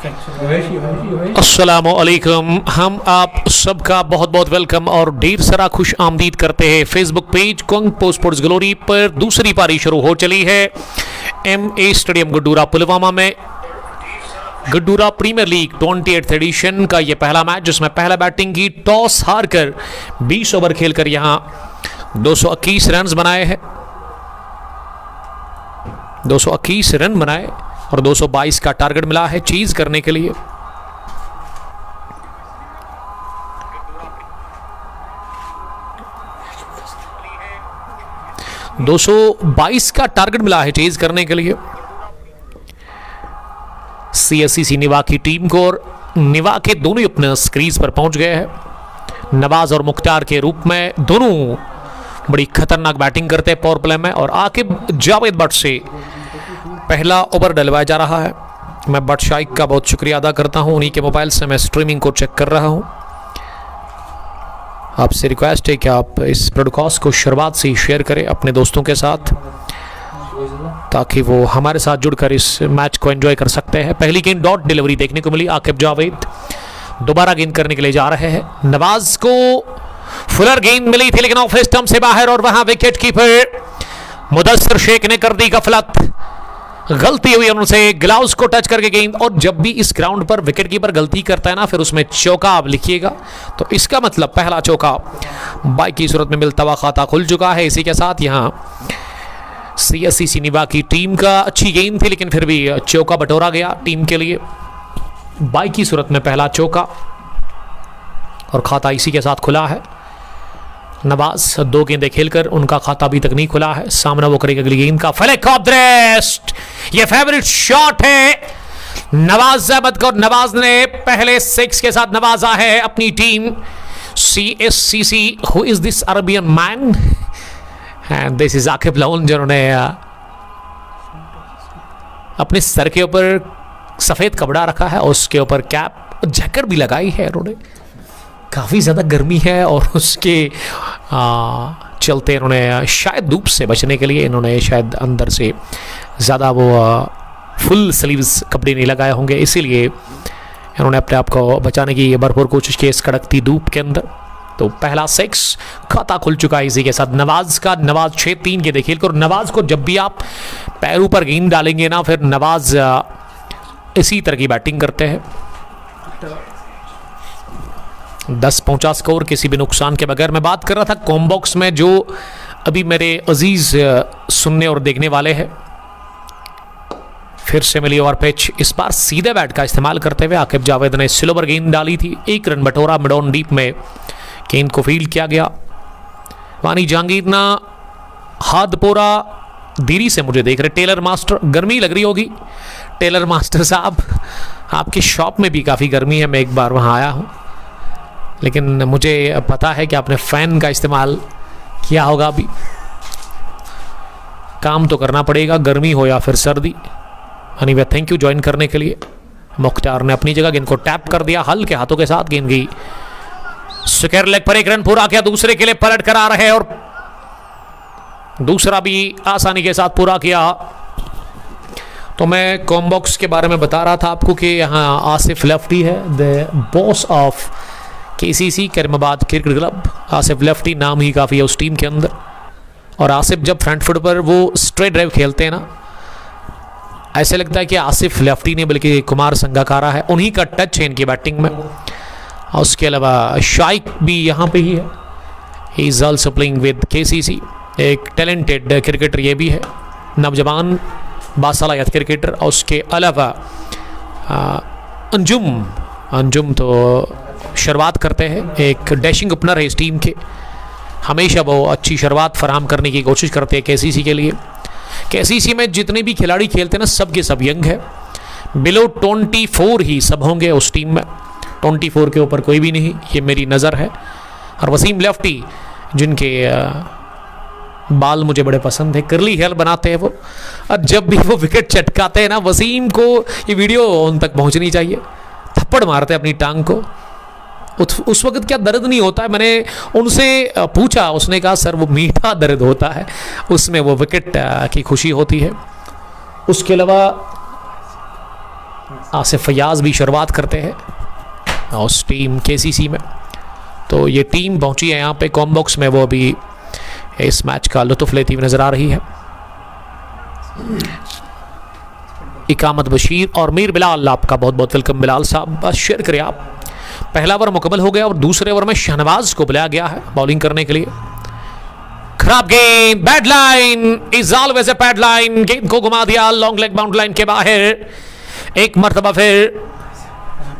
अस्सलामुअलैकुम। हम आप सबका बहुत बहुत वेलकम और ढेर सारा खुश आमदीद करते हैं Facebook page kung post sports glory पर। दूसरी पारी शुरू हो चली है MA स्टेडियम गड्डूरा पुलवामा में। गड्डूरा प्रीमियर लीग 28th एडिशन का यह पहला मैच जिसमें पहला बैटिंग की टॉस हारकर 20 ओवर खेलकर यहां 221 रन बनाए हैं। 221 रन बनाए और 222 का टारगेट मिला है चीज करने के लिए। $222 का टारगेट मिला है चेज करने के लिए CSCC निवा की टीम को। और निवा के दोनों अपने क्रीज पर पहुंच गए हैं। नवाज और मुख्तार के रूप में दोनों बड़ी खतरनाक बैटिंग करते हैं पावर प्ले में। और आकिब जावेद भट्ट से पहला ओवर डलवाया जा रहा है। मैं भट्ट शाइक का बहुत शुक्रिया अदा करता हूं, उन्हीं के मोबाइल से मैं स्ट्रीमिंग को चेक कर रहा हूं। आपसे रिक्वेस्ट है कि आप इस ब्रॉडकास्ट को शुरुआत से ही शेयर करें अपने दोस्तों के साथ ताकि वो हमारे साथ जुड़कर इस मैच को एंजॉय कर सकते हैं। पहली गेंद डॉट डिलीवरी देखने को मिली। आकिब जावेद दोबारा गेंद करने के लिए जा रहे हैं। नवाज को फुलर गेंद मिली थी लेकिन ऑफ स्टंप से बाहर और वहां विकेट कीपर मुदस्सिर शेख ने कर दी गफलत। गलती हुई उनसे ग्लव्स को टच करके गेंद। और जब भी इस ग्राउंड पर विकेट कीपर गलती करता है ना फिर उसमें चौका आप लिखिएगा तो इसका मतलब पहला चौका बाई की सूरत में मिलता हुआ खाता खुल चुका है। इसी के साथ यहां CSCC निवा की टीम का अच्छी गेंद थी लेकिन फिर भी चौका बटोरा गया टीम के लिए। बाई की सूरत में पहला चौका और खाता इसी के साथ खुला है। नवाज 2 गेंदें खेलकर उनका खाता अभी तक नहीं खुला है। सामना वो करेगा अगली गेंद का फ्लिक ऑफ द रिस्ट। ये फेवरेट शॉट है नवाज अहमद को। नवाज ने पहले 6 के साथ नवाजा है अपनी team CSCC। Who is this Arabian man? And this is Aqib लाउन जिन्होंने अपने सर के ऊपर सफेद कपड़ा रखा है और उसके ऊपर कैप जैकेट भी लगाई है उन्होंने। काफ़ी ज़्यादा गर्मी है और उसके चलते इन्होंने शायद धूप से बचने के लिए इन्होंने शायद अंदर से ज़्यादा वो फुल स्लीव्स कपड़े नहीं लगाए होंगे, इसीलिए इन्होंने अपने आप को बचाने की भरपूर कोशिश की इस कड़कती धूप के अंदर। तो पहला 6 खाता खुल चुका है इसी के साथ नवाज का। नवाज 6-3 गेंदें खेलकर। नवाज को जब भी आप पैरों पर गेंद डालेंगे ना फिर नवाज इसी तरह की बैटिंग करते हैं। 10 पहुंचा स्कोर किसी भी नुकसान के बगैर। मैं बात कर रहा था कॉम्बॉक्स में जो अभी मेरे अजीज सुनने और देखने वाले हैं। फिर से मिली ओवर पिच। इस बार सीधे बैट का इस्तेमाल करते हुए आकिब जावेद ने स्लोवर गेंद डाली थी। 1 रन बटोरा मिड ऑन डीप में गेंद को फील्ड किया गया। वानी जहांगीर ना हादपोरा धीरी से मुझे देख रहे। टेलर मास्टर गर्मी लग रही होगी। टेलर मास्टर साहब आपकी शॉप में भी काफ़ी गर्मी है। मैं एक बार वहाँ आया हूँ लेकिन मुझे पता है कि आपने फ़ैन का इस्तेमाल किया होगा। अभी काम तो करना पड़ेगा गर्मी हो या फिर सर्दी। एनीवे थैंक यू ज्वाइन करने के लिए। मुख्तार ने अपनी जगह गेंद को टैप कर दिया हल्के हाथों के साथ। गेंद गई स्क्वायर लेग पर। 1 रन पूरा किया। दूसरे के लिए पलट कर आ रहे और दूसरा भी आसानी के साथ पूरा किया। तो मैं कॉम्बॉक्स के बारे में बता रहा था आपको कि यहाँ आसिफ लेफ्टी है the boss of KCC Karimabad cricket club. Asif lefty नाम ही काफ़ी है उस टीम के अंदर। और आसिफ जब फ्रंट फुट पर वो स्ट्रेट ड्राइव खेलते हैं ना ऐसे लगता है कि आसिफ लेफ्टी ने बल्कि कुमार संगाकारा है उन्हीं का टच है इनकी बैटिंग में। और उसके अलावा शाइक भी यहाँ पे ही है। He is also playing with KCC। एक टैलेंटेड क्रिकेटर ये भी है, नौजवान बासलाहियत क्रिकेटर। और उसके अलावा अंजुम तो शुरुआत करते हैं। एक डैशिंग ओपनर है इस टीम के। हमेशा वो अच्छी शुरुआत फराहम करने की कोशिश करते हैं KCC के लिए। KCC में जितने भी खिलाड़ी खेलते हैं ना सब के सब यंग है। बिलो 24 ही सब होंगे उस टीम में। 24 के ऊपर कोई भी नहीं, ये मेरी नज़र है। और वसीम लेफ्टी जिनके बाल मुझे बड़े पसंद है, करली हेयर बनाते हैं वो। और जब भी वो विकेट चटकाते हैं ना वसीम को ये वीडियो उन तक पहुंचनी चाहिए। थप्पड़ मारते हैं अपनी टांग को। उस वक्त क्या दर्द नहीं होता है? मैंने उनसे पूछा, उसने कहा सर वो मीठा दर्द होता है, उसमें वो विकेट की खुशी होती है। उसके अलावा आसिफ फयाज भी शुरुआत करते हैं उस टीम केसीसी में। तो ये टीम पहुंची है यहाँ पे कॉम्बॉक्स में, वो अभी इस मैच का लुत्फ लेती हुई नजर आ रही है। इकामत बशीर और मीर बिलाल, आपका बहुत बहुत वेलकम बिलाल साहब, बस शेयर करें आप। पहला ओवर मुकम्मल हो गया और दूसरे ओवर में शहनवाज को बुलाया गया है बॉलिंग करने के लिए। खराब गेंद, bad line is always a bad line, गेंद को घुमा दिया लॉन्ग लेग बाउंड्री लाइन के बाहर। एक मरतबा फिर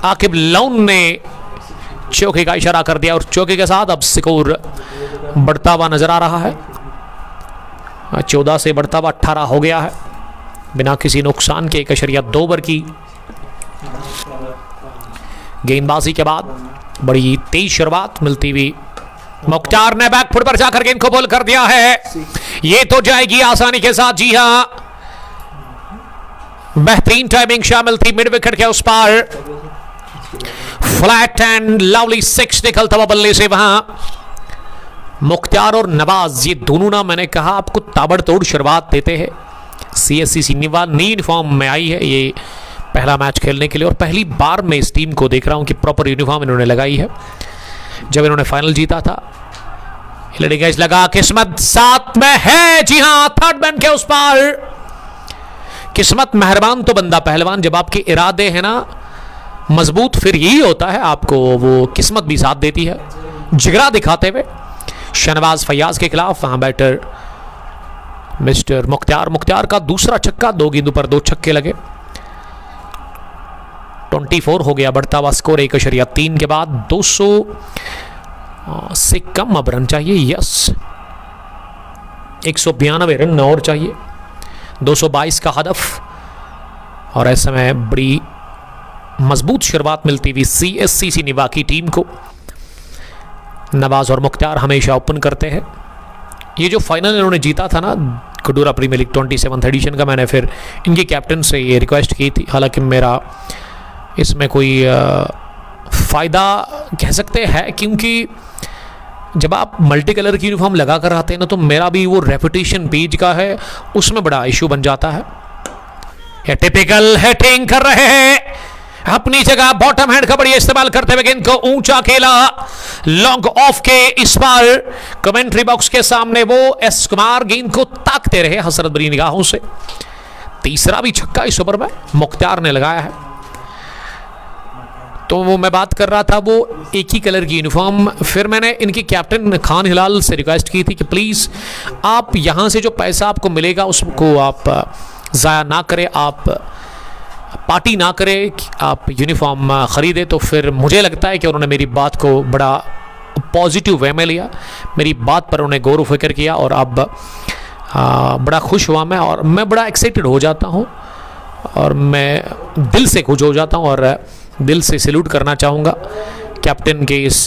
आकिब लौन ने चौके का इशारा कर दिया और चौके के साथ अब स्कोर बढ़ता हुआ नजर आ रहा है। 14 से बढ़ता हुआ 18 हो गया है बिना किसी नुकसान के। 1.2 ओवर की गेंदबाजी के बाद बड़ी तेज शुरुआत मिलती हुई मुख्तार ने बैक फुट पर जाकर गेंद को बॉल कर दिया है। ये तो जाएगी आसानी के साथ, जी हां, बेहतरीन टाइमिंग शामिल थी मिड विकेट के उस पार। फ्लैट एंड लवली 6 निकलता हुआ बल्ले से वहां। मुख्तार और नवाज, ये दोनों ना मैंने कहा आपको ताबड़तोड़ शुरुआत देते हैं। CSC सिन्नीवा नई यूनिफॉर्म में आई है ये पहला मैच खेलने के लिए, और पहली बार मैं इस टीम को देख रहा हूं कि प्रॉपर यूनिफॉर्म इन्होंने लगाई है। जब इन्होंने फाइनल जीता था लगा, किस्मत साथ में है, जी हां, थर्ड मैन के उस पार। किस्मत मेहरबान तो बंदा पहलवान, जब आपके इरादे हैं ना मजबूत, फिर यही होता है, आपको वो किस्मत भी साथ देती है। जिगरा दिखाते हुए शहनवाज फयाज के खिलाफ वहां बैटर मिस्टर मुख्तार का दूसरा छक्का, 2 गेंदों पर 2 छक्के लगे। 24 हो गया बढ़ता हुआ स्कोर। 1.3 के बाद 200 से कम अब रन चाहिए। यस, 192 रन और चाहिए, 222 का हदफ। और ऐसे में बड़ी मजबूत शुरुआत मिलती हुई CSC सिन्नीवा की टीम को। नवाज और मुख्तार हमेशा ओपन करते हैं। ये जो फाइनल इन्होंने जीता था ना कटोरा प्रीमियर लीग 27th एडिशन का, मैंने फिर इनके कैप्टन से ये रिक्वेस्ट की थी। हालांकि मेरा इसमें कोई फ़ायदा कह सकते हैं, क्योंकि जब आप मल्टी कलर की यूनिफॉर्म लगा कर आते हैं ना, तो मेरा भी वो रेपुटेशन पेज का है, उसमें बड़ा इशू बन जाता है। ये टिपिकल हिटिंग कर रहे हैं अपनी जगह, बॉटम हैंड का बढ़िया इस्तेमाल करते हुए गेंद को ऊंचा खेला लॉन्ग ऑफ के इस बार कमेंट्री बॉक्स के सामने। वो एस कुमार गेंद को ताकते रहे हसरत भरी निगाहों से। तीसरा भी छक्का इस ओवर में मुख्तार ने लगाया है। तो वो मैं बात कर रहा था, वो एक ही कलर की यूनिफॉर्म। फिर मैंने इनके कैप्टन खान हिलाल से रिक्वेस्ट की थी कि प्लीज़ आप यहाँ से जो पैसा आपको मिलेगा उसको आप ज़ाया ना करें, आप पार्टी ना करें, आप यूनिफॉर्म ख़रीदे। तो फिर मुझे लगता है कि उन्होंने मेरी बात को बड़ा पॉजिटिव वे में लिया, मेरी बात पर उन्होंने गौर फिक्र किया, और अब बड़ा खुश हुआ मैं, और मैं बड़ा एक्साइटेड हो जाता हूँ, और मैं दिल से खुश हो जाता हूँ, और दिल से सैल्यूट करना चाहूँगा कैप्टन के इस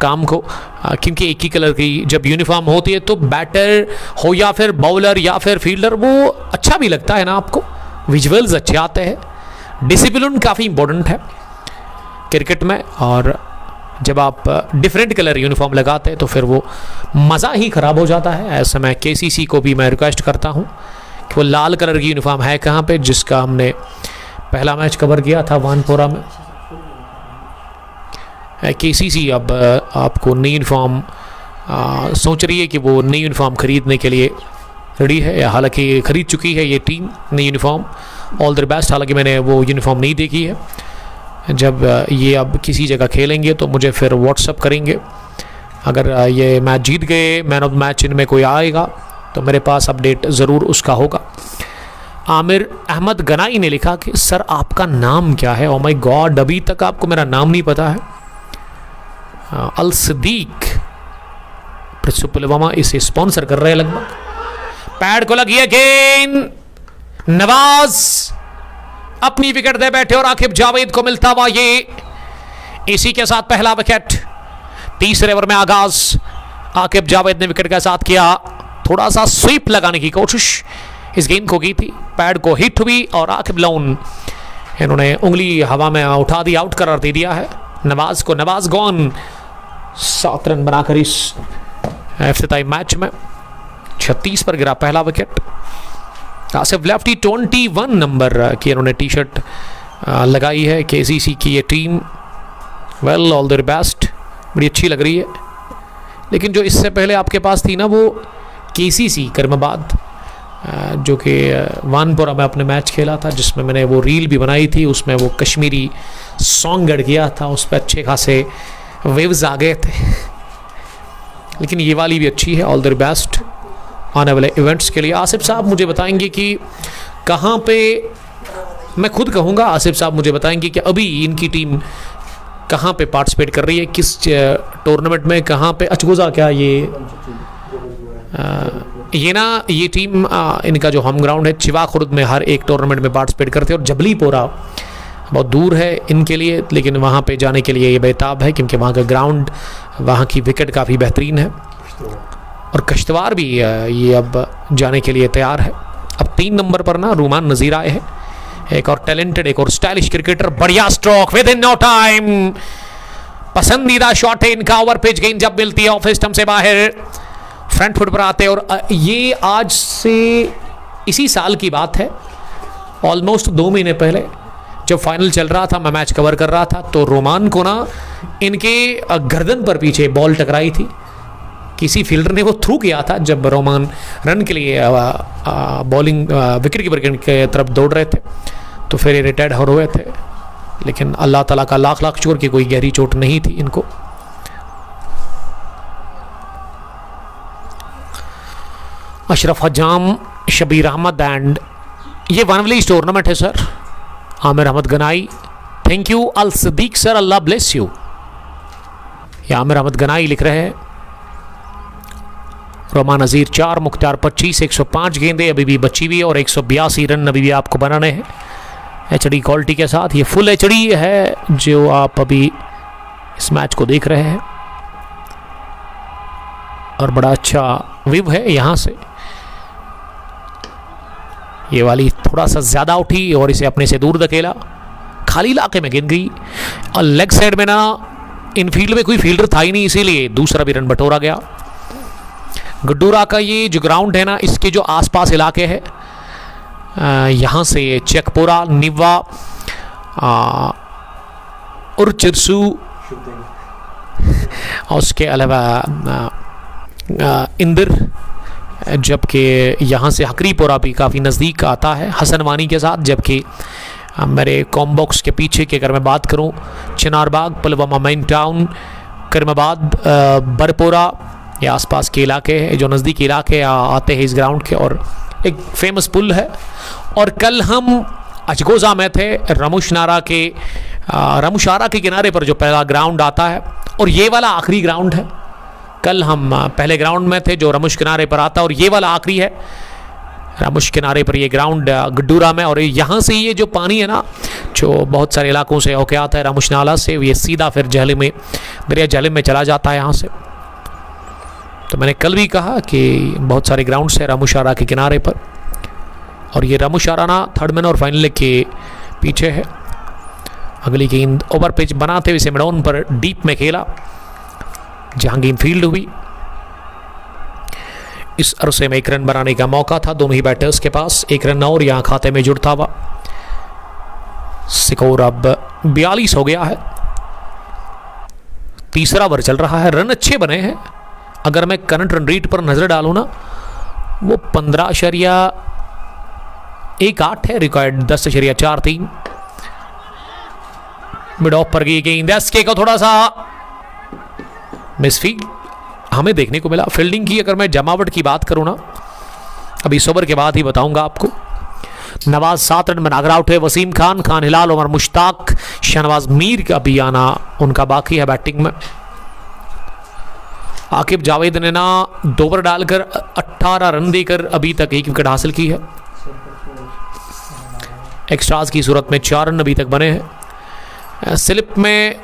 काम को। क्योंकि एक ही कलर की जब यूनिफॉर्म होती है तो बैटर हो या फिर बॉलर या फिर फील्डर, वो अच्छा भी लगता है ना, आपको विजुअल्स अच्छे आते हैं। डिसिप्लिन काफ़ी इंपॉर्टेंट है क्रिकेट में, और जब आप डिफरेंट कलर यूनिफॉर्म लगाते हैं तो फिर वो मज़ा ही ख़राब हो जाता है। ऐसे में KCC को भी मैं रिक्वेस्ट करता हूँ कि वो लाल कलर की यूनिफॉर्म है कहाँ पे, जिसका हमने पहला मैच कवर किया था वानपोरा में। KCC अब आपको नई यूनिफॉर्म सोच रही है कि वो नई यूनिफॉर्म खरीदने के लिए रेडी है, हालांकि खरीद चुकी है ये टीम नई यूनिफॉर्म। All the best. हालांकि मैंने वो यूनिफॉर्म नहीं देखी है। जब ये अब किसी जगह खेलेंगे तो मुझे फिर व्हाट्सअप करेंगे। अगर ये मैच जीत गए, मैन ऑफ द मैच इनमें कोई आएगा तो मेरे पास अपडेट ज़रूर उसका होगा। आमिर अहमद गनाई ने लिखा कि सर आपका नाम क्या है? ओ माय गॉड, अभी तक आपको मेरा नाम नहीं पता है। अल सिद्दीक पुलवामा इसे स्पॉन्सर कर रहे हैं लगभग। पैड को लगी है गेंद, नवाज अपनी विकेट दे बैठे और आकिब जावेद को मिलता हुआ ये। इसी के साथ पहला विकेट तीसरे ओवर में आगाज आकिब जावेद ने विकेट के साथ किया। थोड़ा सा स्वीप लगाने की कोशिश इस गेंद को की थी, पैड को हिट हुई और आकिब लोन इन्होंने उंगली हवा में उठा दी, आउट करार दे दिया है नवाज को। नवाज गॉन 7 रन बनाकर इस इफ्तिताई मैच में 36 पर गिरा पहला विकेट। आसिफ लेफ्टी 21 नंबर की इन्होंने टी शर्ट लगाई है केसीसी की ये team. Well, all the best, बड़ी अच्छी लग रही है। लेकिन जो इससे पहले आपके पास थी ना वो केसीसी करमाबाद, जो कि वानपुरा में अपने मैच खेला था, जिसमें मैंने वो रील भी बनाई थी, उसमें वो कश्मीरी सॉन्ग गढ़ किया था, उस पर अच्छे खासे वेव्स आ गए थे। लेकिन ये वाली भी अच्छी है। ऑल द बेस्ट आने वाले इवेंट्स के लिए। आसिफ साहब मुझे बताएंगे कि कहाँ पे, मैं खुद कहूँगा आसिफ साहब मुझे बताएंगे कि अभी इनकी टीम कहाँ पे पार्टिसिपेट कर रही है, किस टूर्नामेंट में, कहाँ पे। अचगोजा क्या ये टीम इनका जो होम ग्राउंड है चिवा खुर्द में हर एक टूर्नामेंट में पार्टिसिपेट करते हैं। और जबलीपोरा बहुत दूर है इनके लिए, लेकिन वहाँ पे जाने के लिए ये बेताब है क्योंकि वहाँ का ग्राउंड, वहाँ की विकेट काफ़ी बेहतरीन है। और कश्तवार भी ये अब जाने के लिए तैयार है। अब 3 नंबर पर ना रुमान नज़ीर आए हैं, एक और टैलेंटेड, एक और स्टाइलिश क्रिकेटर। बढ़िया stroke within no time, पसंदीदा शॉट है इनका। ओवर पिच गेंद जब मिलती है ऑफ स्टंप से बाहर, फ्रंट फुट पर आते हैं। और ये आज से इसी साल की बात है, ऑलमोस्ट 2 महीने पहले जब फाइनल चल रहा था, मैं मैच कवर कर रहा था, तो रोमान को ना इनके गर्दन पर पीछे बॉल टकराई थी। किसी फील्डर ने वो थ्रू किया था जब रोमान रन के लिए बॉलिंग विकेट कीपर के तरफ दौड़ रहे थे, तो फिर ये रिटायर्ड हो रहे थे। लेकिन अल्लाह ताला का लाख लाख शुक्र कि कोई गहरी चोट नहीं थी इनको। अशरफ हजाम, शबीर अहमद एंड ये वन विलेज टूर्नामेंट है sir. Aamir Ahmad Ganai, thank you. Al Sadiq sir, अल्लाह ब्लेस यू। ये आमिर अहमद गनाई लिख रहे हैं। रोमान नज़ीर 4, मुख्तार 25, 105 गेंदें अभी भी बची हुई है और 182 रन अभी भी आपको बनाने हैं एचडी क्वालिटी के साथ। ये फुल एचडी है जो आप अभी इस मैच को देख रहे हैं और बड़ा अच्छा व्यू है यहाँ से। ये वाली थोड़ा सा ज़्यादा उठी और इसे अपने से दूर धकेला, खाली इलाके में गेंद गई और लेग साइड में ना इनफील्ड में कोई फील्डर था ही नहीं, इसीलिए दूसरा भी रन बटोरा गया। गड्डूरा का ये जो ग्राउंड है ना, इसके जो आसपास इलाके हैं, यहाँ से चेकपोरा, निवा, उरचिरसू और उसके अलावा इंदिर, जबकि यहाँ से हकरीपुरा भी काफ़ी नज़दीक आता है हसनवानी के साथ। जबकि मेरे कॉम्बॉक्स के पीछे की अगर मैं बात करूँ, चिनारबाग, पुलवामा मेन टाउन, करमाबाद, बरपोरा, ये आसपास के इलाके हैं जो नज़दीकी इलाके आते हैं इस ग्राउंड के। और एक फेमस पुल है। और कल हम अचगोजा में थे, रमुशारा के किनारे पर जो पहला ग्राउंड आता है, और ये वाला आखिरी ग्राउंड है। कल हम पहले ग्राउंड में थे जो रमुश किनारे पर आता है, और ये वाला आखिरी है रमुश किनारे पर ये ग्राउंड गड्डूरा में। और यहाँ से ये जो पानी है ना, जो बहुत सारे इलाकों से होके आता है रमुश नाला से, ये सीधा फिर झेलम में, दरिया झेलम में चला जाता है यहाँ से। तो मैंने कल भी कहा कि बहुत सारे ग्राउंड्स हैं रमुशारा के किनारे पर, और ये रमुशारा ना थर्ड मैन और फाइनल के पीछे है। अगली गेंद ओवर पिच बनाते हुए मिडॉन पर डीप में खेला, जहां गेंद फील्ड हुई। इस अरसे में 1 रन बनाने का मौका था दोनों ही बैटर्स के पास। 1 रन और यहां खाते में जुड़ता हुआ स्कोर अब 42 हो गया है। तीसरा ओवर चल रहा है, रन अच्छे बने हैं। अगर मैं करंट रन रेट पर नजर डालूं ना, वो 15.18 है, रिकॉर्ड 10.43। मिड ऑफ पर गई गेंद, एसके को थोड़ा सा मिसफील्ड हमें देखने को मिला। फील्डिंग की अगर मैं जमावट की बात करूं ना, अभी इस ओवर के बाद ही बताऊंगा आपको। नवाज 7 रन बनाकर आउट है। वसीम खान, खान हिलाल, उमर मुश्ताक, शहनवाज मीर का भी आना उनका बाकी है बैटिंग में। आकिब जावेद ने ना 2 ओवर डालकर 18 रन देकर अभी तक 1 विकेट हासिल की है। एक्स्ट्राज की सूरत में 4 रन अभी तक बने हैं। स्लिप में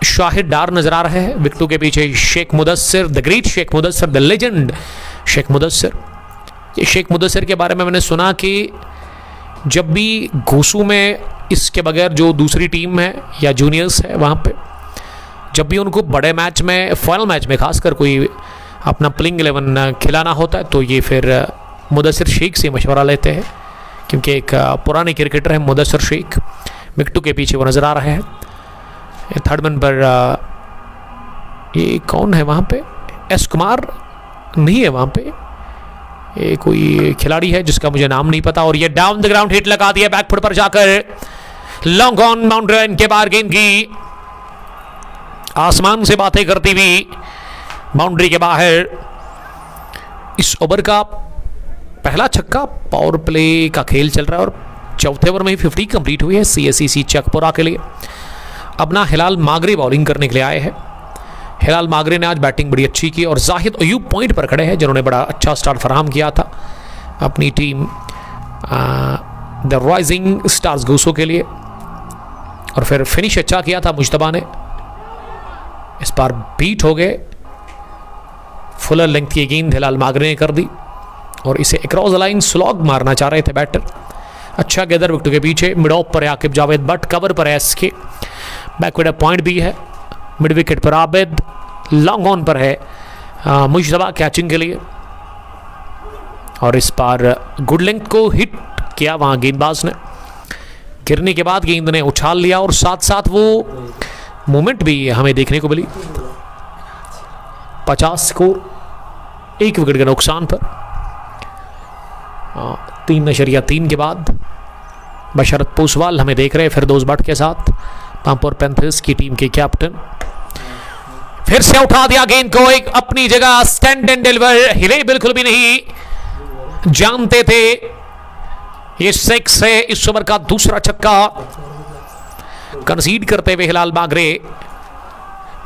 शाहिद डार नजर आ रहे हैं, विकेटों के पीछे Sheikh Mudassir, the great Sheikh Mudassir, the legend Sheikh Mudassir. ये शेख मुदस्सिर के बारे में मैंने सुना कि जब भी घोसू में इसके बगैर जो दूसरी टीम है या जूनियर्स है वहाँ पे, जब भी उनको बड़े मैच में, फाइनल मैच में खासकर कोई अपना प्लेइंग 11 खिलाना होता है, तो ये फिर मुदस्सिर शेख से मशवरा लेते हैं, क्योंकि एक पुराने क्रिकेटर है मुदस्सिर शेख, मिट्टू के पीछे वो नज़र आ रहे हैं। थर्ड मैन पर ये कौन है वहाँ पे? एस कुमार नहीं है वहाँ पे, ये कोई खिलाड़ी है जिसका मुझे नाम नहीं पता। और ये डाउन द ग्राउंड हिट लगा दिया बैकफुट पर जाकर, लॉन्ग ऑन बाउंड्री लाइन के बाहर गेंद की आसमान से बातें करती हुई बाउंड्री के बाहर। इस ओवर का पहला छक्का, पावर प्ले का खेल चल रहा है और चौथे ओवर में ही 50 कंप्लीट हुई है CSEC चकपुरा के लिए। अब ना हिलाल मागरे बॉलिंग करने के लिए आए हैं। हिलाल मागरे ने आज बैटिंग बड़ी अच्छी की और जाहिद अयूब पॉइंट पर खड़े हैं, जिन्होंने बड़ा अच्छा स्टार्ट फराहम किया था अपनी टीम द राइजिंग स्टार्स गूसो के लिए। और फिर फिनिश अच्छा किया था मुश्तबा ने, इस बार बीट हो गए। फुलर लेंथ की गेंद हिलाल मागरे ने कर दी और इसे अक्रॉस द लाइन स्लॉग मारना चाह रहे थे बैटर। अच्छा गैदर विकेट के पीछे, मिड ऑफ पर है आकिब जावेद बट, कवर पर है एसके, बैकवर्ड पॉइंट भी है। मिड विकेट पर आबिद, लॉन्ग ऑन पर है मुश्तबा कैचिंग के लिए। और इस बार गुड लेंथ को हिट किया वहां गेंदबाज ने, गिरने के बाद गेंद ने उछाल लिया और साथ साथ वो मूवमेंट भी हमें देखने को मिली। 50 स्कोर, 1 विकेट के नुकसान पर 3.3 के बाद बशरत पोसवाल हमें देख रहे हैं फिरदौस भट्ट के साथ, पांपोर पैंथर्स की टीम के कैप्टन। फिर से उठा दिया गेंद को एक अपनी जगह, स्टैंड एंड डिलीवर, हिले बिल्कुल भी नहीं, जानते थे ये 6 है। इस ओवर का दूसरा छक्का कंसीड करते हुए हिलाल मागरे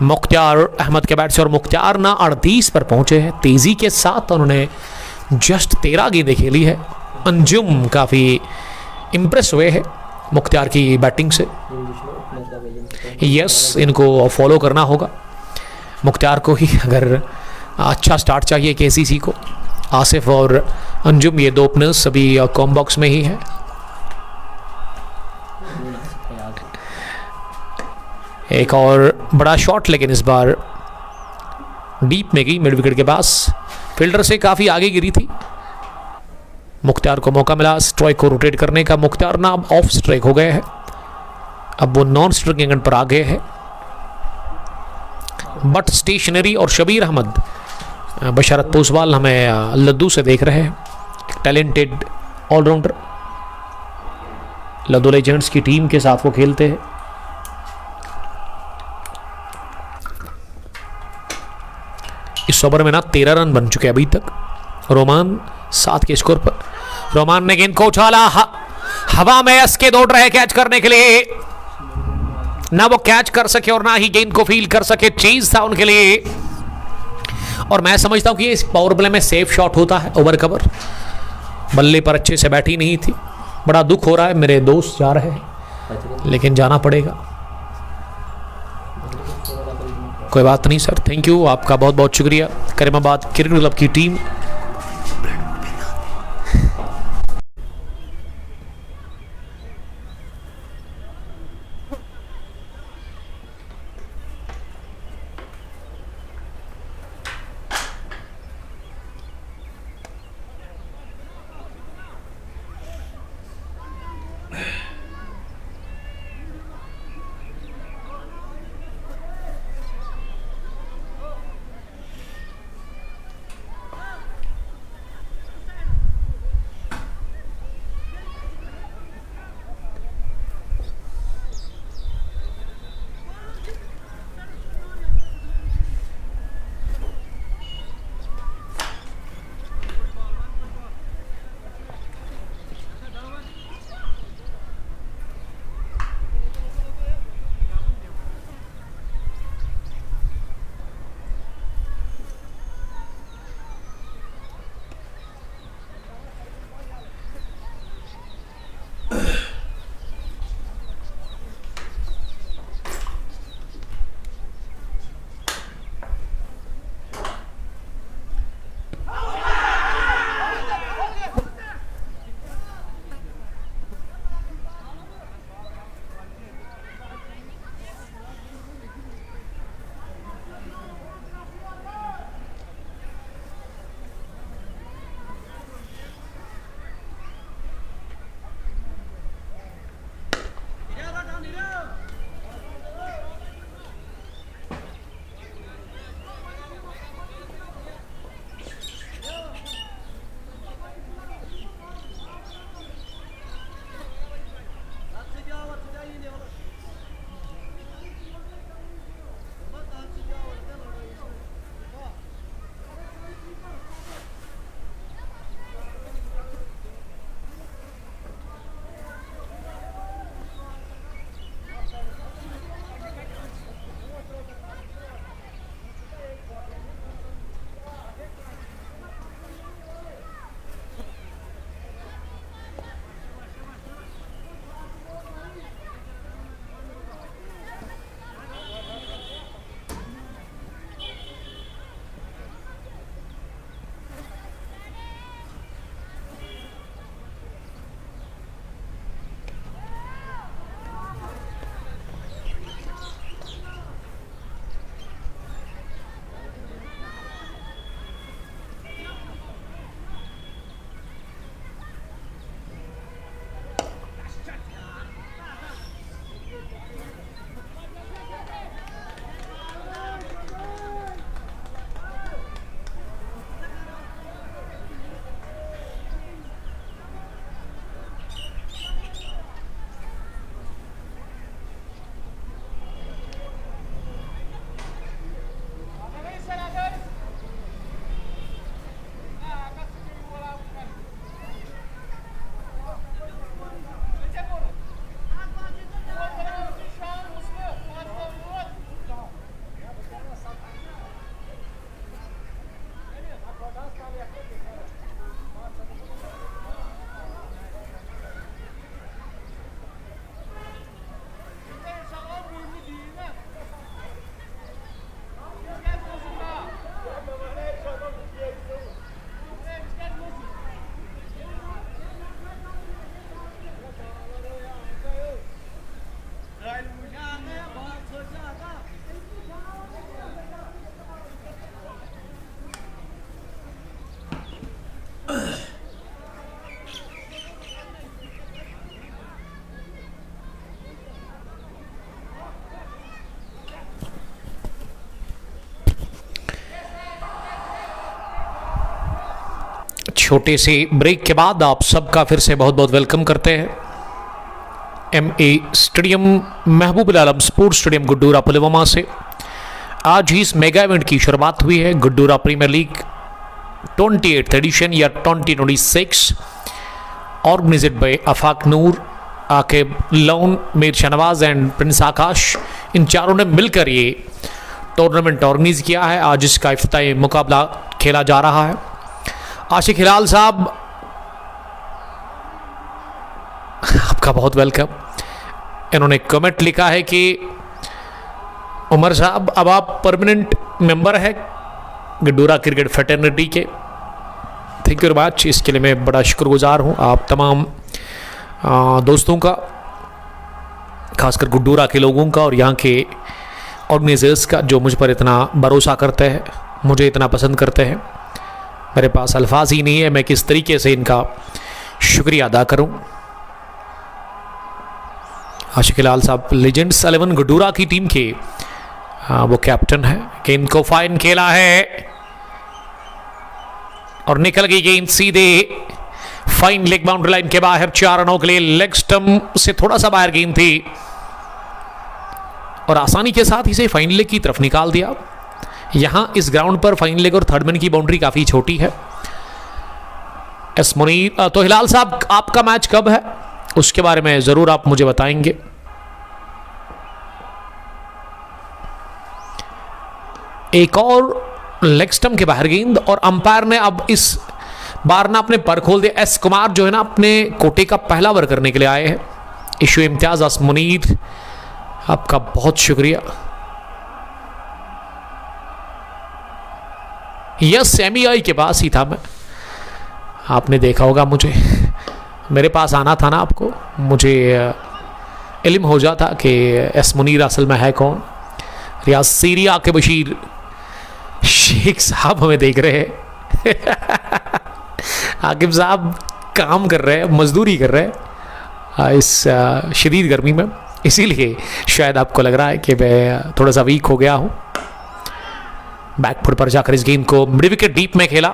मुख्तार अहमद के बैट से, और मुख्तार ना 38 पर पहुंचे हैं तेजी के साथ। उन्होंने जस्ट 13 गेंदें खेली है। अंजुम काफी इंप्रेस हुए हैं मुख्तार की बैटिंग से। यस, इनको फॉलो करना होगा मुख्तार को ही, अगर अच्छा स्टार्ट चाहिए KCC को। आसिफ और अंजुम ये 2 ओपनर्स सभी कॉम बॉक्स में ही है। एक और बड़ा शॉट, लेकिन इस बार डीप में गई, मिड विकेट के पास, फील्डर से काफी आगे गिरी थी। मुख्तार को मौका मिला स्ट्राइक को रोटेट करने का। मुख्तार ना अब ऑफ स्ट्राइक हो गए हैं, अब वो नॉन स्ट्राइक एंगल पर आ गए हैं। बट स्टेशनरी और शबीर अहमद, बशरत पोसवाल हमें लद्दू से देख रहे हैं, टैलेंटेड ऑलराउंडर, लद्दू लेजेंड्स की टीम के साथ वो खेलते हैं। इस ओवर में ना 13 रन बन चुके अभी तक। रोमान 7 के स्कोर पर। रोमान ने गेंद को उछाला, हवा में एसके दौड़ रहे कैच करने के लिए, ना वो कैच कर सके और ना ही गेंद को फील कर सके, चीज था उनके लिए। और मैं समझता हूं कि इस पावर प्ले में सेफ शॉट होता है, ओवर कवर, बल्ले पर अच्छे से बैठी नहीं थी। बड़ा दुख हो रहा है, मेरे दोस्त जा रहे हैं लेकिन जाना पड़ेगा। कोई बात नहीं सर, थैंक यू, आपका बहुत बहुत शुक्रिया। करीमाबाद क्रिकेट क्लब की टीम छोटे से ब्रेक के बाद आप सबका फिर से बहुत बहुत वेलकम करते हैं MA स्टेडियम महबूब आलम स्पोर्ट्स स्टेडियम गुड्डूरा पुलवामा से। आज ही इस मेगा इवेंट की शुरुआत हुई है। गुड्डूरा प्रीमियर लीग 28th एडिशन या 2026 organised by Afaq Noor, Aqib Lone, Mir Shahnawaz and Prince Akash. इन चारों ने मिलकर ये टूर्नामेंट ऑर्गेनाइज किया है। आज इसका इफ्तिताई मुकाबला खेला जा रहा है। आशिक हिलाल साहब, आपका बहुत वेलकम। इन्होंने कमेंट लिखा है कि उमर साहब अब आप परमानेंट मेंबर है गुड्डूरा क्रिकेट फ्रेटर्निटी के। थैंक यू वेरी मच, इसके लिए मैं बड़ा शुक्रगुजार हूँ आप तमाम दोस्तों का, खासकर गुड्डूरा के लोगों का और यहाँ के ऑर्गेनाइजर्स का, जो मुझ पर इतना भरोसा करते हैं, मुझे इतना पसंद करते हैं। मेरे पास अल्फाज ही नहीं है मैं किस तरीके से इनका शुक्रिया अदा करूं। आशिक हिलाल साहब लेजेंड्स 11 गुड्डूरा की टीम के वो कैप्टन है। गेंद को फाइन खेला है और निकल गई गेंद सीधे फाइन लेग बाउंड्री लाइन के बाहर। 4 रनों के लिए लेग स्टंप से थोड़ा सा बाहर गेंद थी और आसानी के साथ इसे फाइन लेग की तरफ निकाल दिया। यहां इस ग्राउंड पर फाइन लेग और थर्ड मैन की बाउंड्री काफी छोटी है। एस मुनीर, तो हिलाल साहब आपका मैच कब है उसके बारे में जरूर आप मुझे बताएंगे। एक और लेग स्टंप के बाहर गेंद और अंपायर ने अब इस बार ना अपने पर खोल दिया। एस कुमार जो है ना अपने कोटे का पहला ओवर करने के लिए आए हैं। इशू इम्तियाज, एस मुनीर, आपका बहुत शुक्रिया। यस MI के पास ही था मैं, आपने देखा होगा मुझे, मेरे पास आना था ना आपको, मुझे इल्म हो जाता कि एस मुनीर असल में है कौन। रियाज सीरिया के बशीर शेख साहब हमें देख रहे हैं। आकिब साहब काम कर रहे हैं, मजदूरी कर रहे हैं इस शदीद गर्मी में, इसीलिए शायद आपको लग रहा है कि मैं थोड़ा सा वीक हो गया हूं। बैकफुट पर जाकर इस गेंद को मिड विकेट डीप में खेला।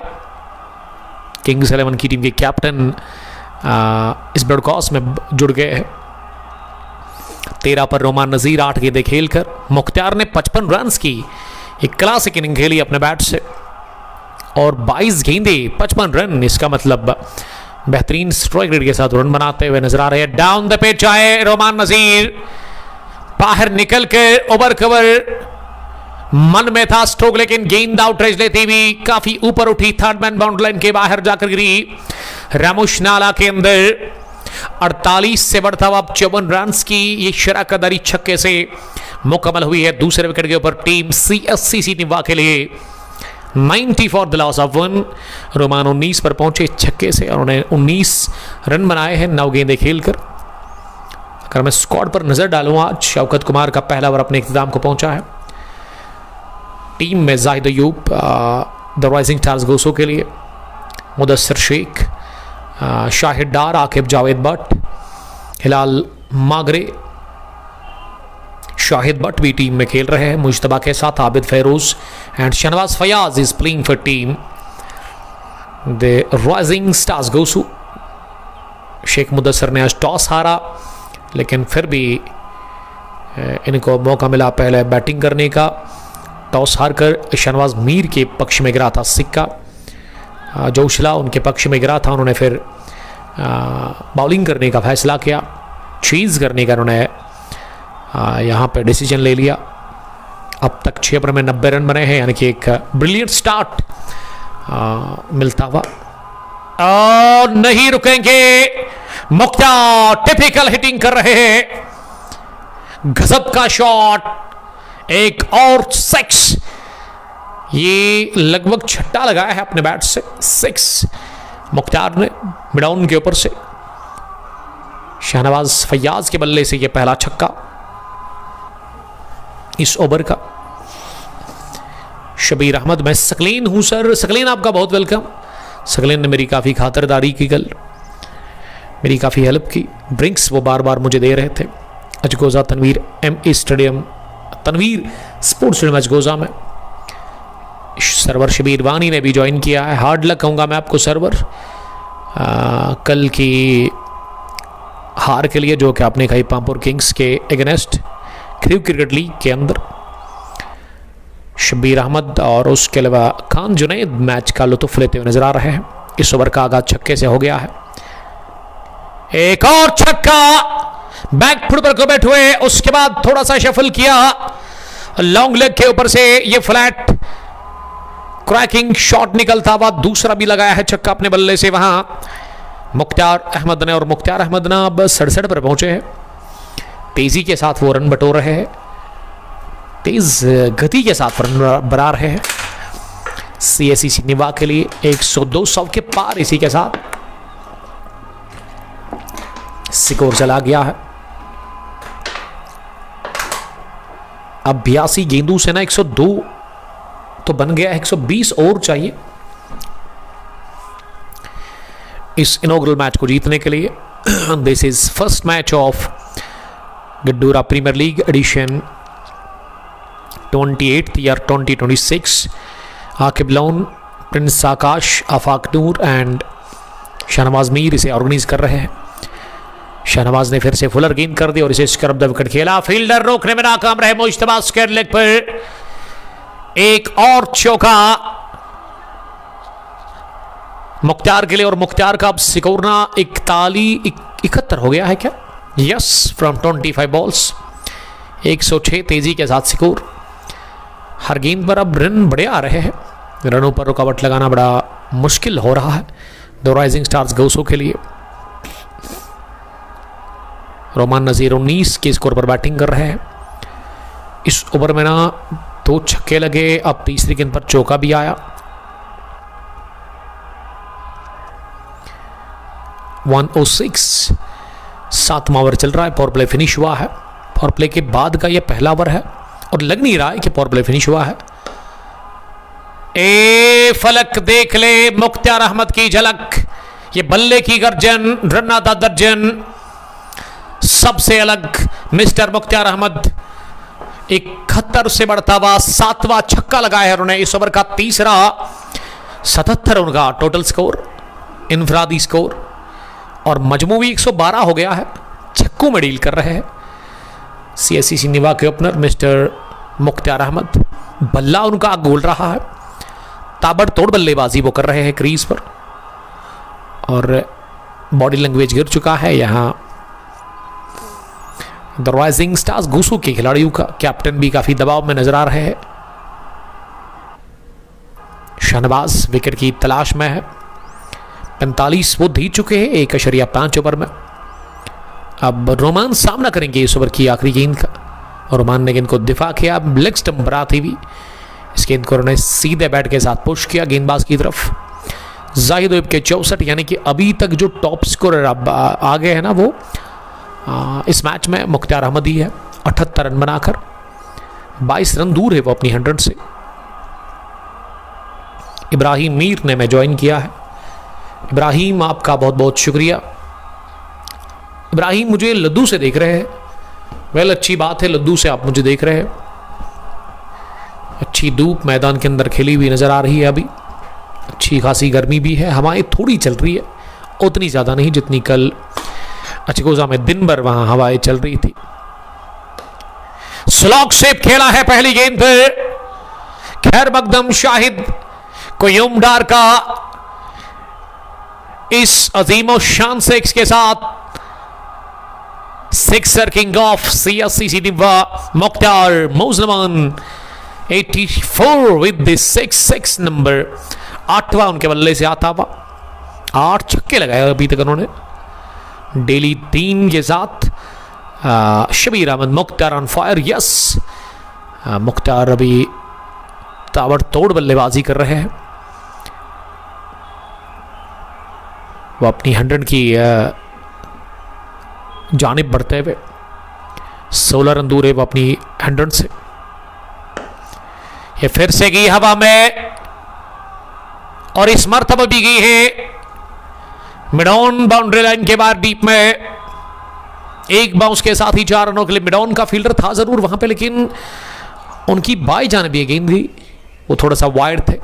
किंग्स 11 की टीम के कैप्टन इस ब्रॉडकास्ट में जुड़ गए हैं। 13 पर रोमान नजीर 8 गेंदें खेलकर मुख्तार ने 55 रन की एक क्लासिक इनिंग खेली अपने बैट से और 22 गेंदें 55 रन, इसका मतलब बेहतरीन स्ट्राइक रेट के साथ रन बनाते हुए नजर आ रहे हैं। डाउन द पिच आए रोमान नजीर, बाहर निकल कर ओवर कवर मन में था स्ट्रोक, लेकिन गेंद आउट रेंज लेती हुई काफी ऊपर उठी, थर्ड मैन बाउंड्री लाइन के बाहर जाकर गिरी। रामुश नाला के अंदर 48 से बढ़ता हुआ 54 रन की ये शराकतदारी छक्के से मुकम्मल हुई है। दूसरे विकेट के ऊपर टीम CSCC निवा के लिए 90 for the loss of 1। Roman 19 पर पहुंचे छक्के से और उन्होंने 19 रन बनाए हैं 9 गेंदें खेलकर। अगर मैं स्क्वाड पर नजर डालूं, आज शौकत कुमार का पहला ओवर अपने इख्तिताम को पहुंचा है। टीम में Zahid Ayub the rising stars गोसो के लिए, मुदस्सिर शेख, शाहिद डार, आकिब जावेद भट्ट, हिलाल मागरे, शाहिद भट्ट भी टीम में खेल रहे हैं। मुश्तबा के साथ Abid Feroz and Shahnawaz Fayaz is playing for team the rising stars Gosu. Sheikh Mudassir ने आज टॉस हारा, लेकिन फिर भी इनको मौका मिला पहले बैटिंग करने का। टॉस हारकर शहनवाज मीर के पक्ष में गिरा था सिक्का, जोशला उनके पक्ष में गिरा था। उन्होंने फिर बॉलिंग करने का फैसला किया, चीज़ करने का उन्होंने यहाँ पे डिसीजन ले लिया। अब तक 6 ओवर में 90 रन बने हैं, यानी कि एक ब्रिलियंट स्टार्ट मिलता हुआ। और नहीं रुकेंगे मुख्तार, टिपिकल हिटिंग कर रहे हैं, गजब का शॉट, एक और 6, ये लगभग छट्टा लगाया है अपने बैट से। 6 मुख्तार ने मिडाउन के ऊपर से, शहनवाज फयाज के बल्ले से ये पहला छक्का इस ओवर का। शबीर अहमद, मैं सकलीन हूं सर। सकलीन आपका बहुत वेलकम। सकलीन ने मेरी काफ़ी खातिरदारी की, कल मेरी काफ़ी हेल्प की। ड्रिंक्स वो बार बार मुझे दे रहे थे। Ajgoja Tanveer MA stadium, Tanveer sports stadium Ajgoja में सर्वर शबीर वानी ने भी ज्वाइन किया है। हार्ड लक कहूँगा मैं आपको सर्वर कल की हार के लिए जो कि आपने खाई पामपुर किंग्स के अगेंस्ट क्रीव क्रिकेट लीग के अंदर। शब्बीर अहमद और उसके अलावा खान जुनैद मैच का लुत्फ लेते हुए नजर आ रहे हैं। इस ओवर का आगाज छक्के से हो गया है। एक और छक्का, बैक फुट पर को बैठ हुए, उसके बाद थोड़ा सा शफल किया, लॉन्ग लेग के ऊपर से ये फ्लैट क्रैकिंग शॉट निकलता हुआ दूसरा भी लगाया है छक्का अपने बल्ले से वहां मुख्तार अहमद ने। और मुख्तार अहमद ना अब 67 पर पहुंचे हैं। तेजी के साथ वो रन बटोर रहे हैं, तेज गति के साथ रन बना रहे हैं। CSC निवा के लिए 100-200 के पार इसी के साथ स्कोर चला गया है। अब 82 गेंदों से ना 102 तो बन गया, 120 और चाहिए इस इनॉग्रल मैच को जीतने के लिए। This is first match of Gaddoora premier league edition 28th year 2026। Aqib Lone, Prince Akash, Afaq Noor and Shahnawaz Mir इसे ऑर्गेनाइज कर रहे हैं। शाहनवाज ने फिर से फुलर गेंद कर दी और इसे स्क्रब द विकेट खेला। फील्डर रोकने में नाकाम रहे मुश्तबा स्क्वायर लेग पर। एक और चौका मुख्तार के लिए और मुख्तार का अब स्कोर ना 71 हो गया है क्या? यस, फ्रॉम 25 बॉल्स 106 तेजी के साथ स्कोर। हर गेंद पर अब रन बड़े आ रहे हैं, रनों पर रुकावट लगाना बड़ा मुश्किल हो रहा है दो राइजिंग स्टार्स गौसों के लिए। रोमान नजीर 19 के स्कोर पर बैटिंग कर रहे हैं। इस ओवर में ना 2 छक्के लगे, अब तीसरी गेंद पर चौका भी आया। 106 7वां ओवर चल रहा है, पावर प्ले फिनिश हुआ है। पावर प्ले के बाद का यह पहला ओवर है और लग नहीं रहा है कि पावर प्ले फिनिश हुआ है। फलक देख ले मुख्तार अहमद की झलक, ये बल्ले की गर्जन, रन आधा दर्जन, सबसे अलग मिस्टर मुख्तार अहमद 71 से बढ़ता हुआ 7वां छक्का लगाया है उन्होंने। इस ओवर का तीसरा 77 उनका टोटल स्कोर, इनफरादी स्कोर, और मजमूवी 112 हो गया है। छक्कों में डील कर रहे हैं CSC निवा के ओपनर मिस्टर मुख्तार अहमद। बल्ला उनका गोल रहा है, ताबड़तोड़ बल्लेबाजी वो कर रहे हैं क्रीज पर और बॉडी लैंग्वेज गिर चुका है यहाँ। द राइजिंग स्टार्स गूसू के खिलाड़ियों का कैप्टन भी काफी दबाव में नजर आ रहे हैं। शाहनवाज विकेट की तलाश में है, 45 वो दी चुके हैं 1.5 ओवर में। अब रोमान सामना करेंगे इस ओवर की आखिरी गेंद का, और रोमान ने गेंद को दिफा किया, लेग स्टंप बराती हुई इस गेंद को उन्होंने सीधे बैट के साथ पुश किया गेंदबाज की तरफ। जाहिद के 64, यानी कि अभी तक जो टॉप स्कोरर अब आ गए हैं ना वो इस मैच में मुख्तार अहमद ही है। 78 रन बनाकर 22 रन दूर है वो अपनी 100 से। इब्राहिम मीर ने मैं ज्वाइन किया है। इब्राहिम आपका बहुत बहुत शुक्रिया। इब्राहिम मुझे लद्दू से देख रहे हैं। वेल, अच्छी बात है, लद्दू से आप मुझे देख रहे हैं। अच्छी धूप मैदान के अंदर खिली हुई नजर आ रही है। अभी अच्छी खासी गर्मी भी है, हवाएं थोड़ी चल रही है, उतनी ज़्यादा नहीं जितनी कल अचकोजा में दिन भर वहां हवाएं चल रही थी। स्लॉग शेप खेला है पहली गेंद पर, खैर मकदम शाहिद कोयुमडार का इस अजीमो शान सिक्स के साथ sixer king of CSC Niva Mukhtar Mojalman 84 with this 6 number. 8वां उनके बल्ले से आता हुआ, 8 छक्के लगाए अभी तक उन्होंने डेली 3 के साथ। Shabir Ahmad Mukhtar on fire. Yes, Mukhtar अभी ताबड़तोड़ बल्लेबाजी कर रहे हैं। वो अपनी 100 की जानिब बढ़ते हुए 16 रन दूर है वो अपनी 100 से। ये फिर से गई हवा में और इस मर्तबा भी गई है मिडॉन बाउंड्री लाइन के बाद डीप में। एक बाउंस के साथ ही 4 रनों के लिए मिडॉन का फील्डर था जरूर वहां पे, लेकिन उनकी बाई जानिब ये गेंद गई वो थोड़ा सा वाइड थे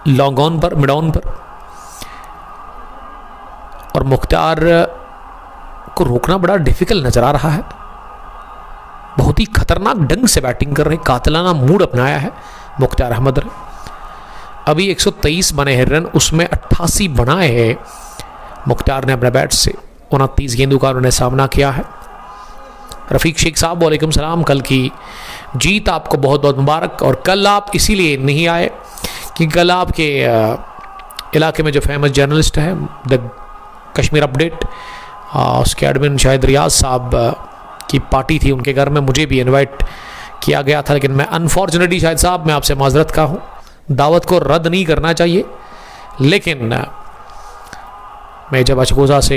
लॉन्ग ऑन पर, मिड ऑन पर, और मुख्तार को रोकना बड़ा डिफिकल्ट नजर आ रहा है। बहुत ही खतरनाक ढंग से बैटिंग कर रहे, कातलाना मूड अपनाया है मुख्तार अहमद ने। अभी 123 बने हैं रन, उसमें 88 बनाए हैं मुख्तार ने अपने बैट से। 29 गेंदों का उन्होंने सामना किया है। रफ़ीक शेख साहब वालेकुम सलाम, कल की जीत आपको बहुत बहुत मुबारक। और कल आप इसीलिए नहीं आए कि कल आपके इलाके में जो फेमस जर्नलिस्ट है द कश्मीर अपडेट, उसके एडमिन शायद रियाज साहब की पार्टी थी उनके घर में, मुझे भी इनवाइट किया गया था, लेकिन मैं अनफॉर्चुनेटली शायद साहब मैं आपसे माजरत का हूँ, दावत को रद्द नहीं करना चाहिए। लेकिन मैं जब अचगोजा से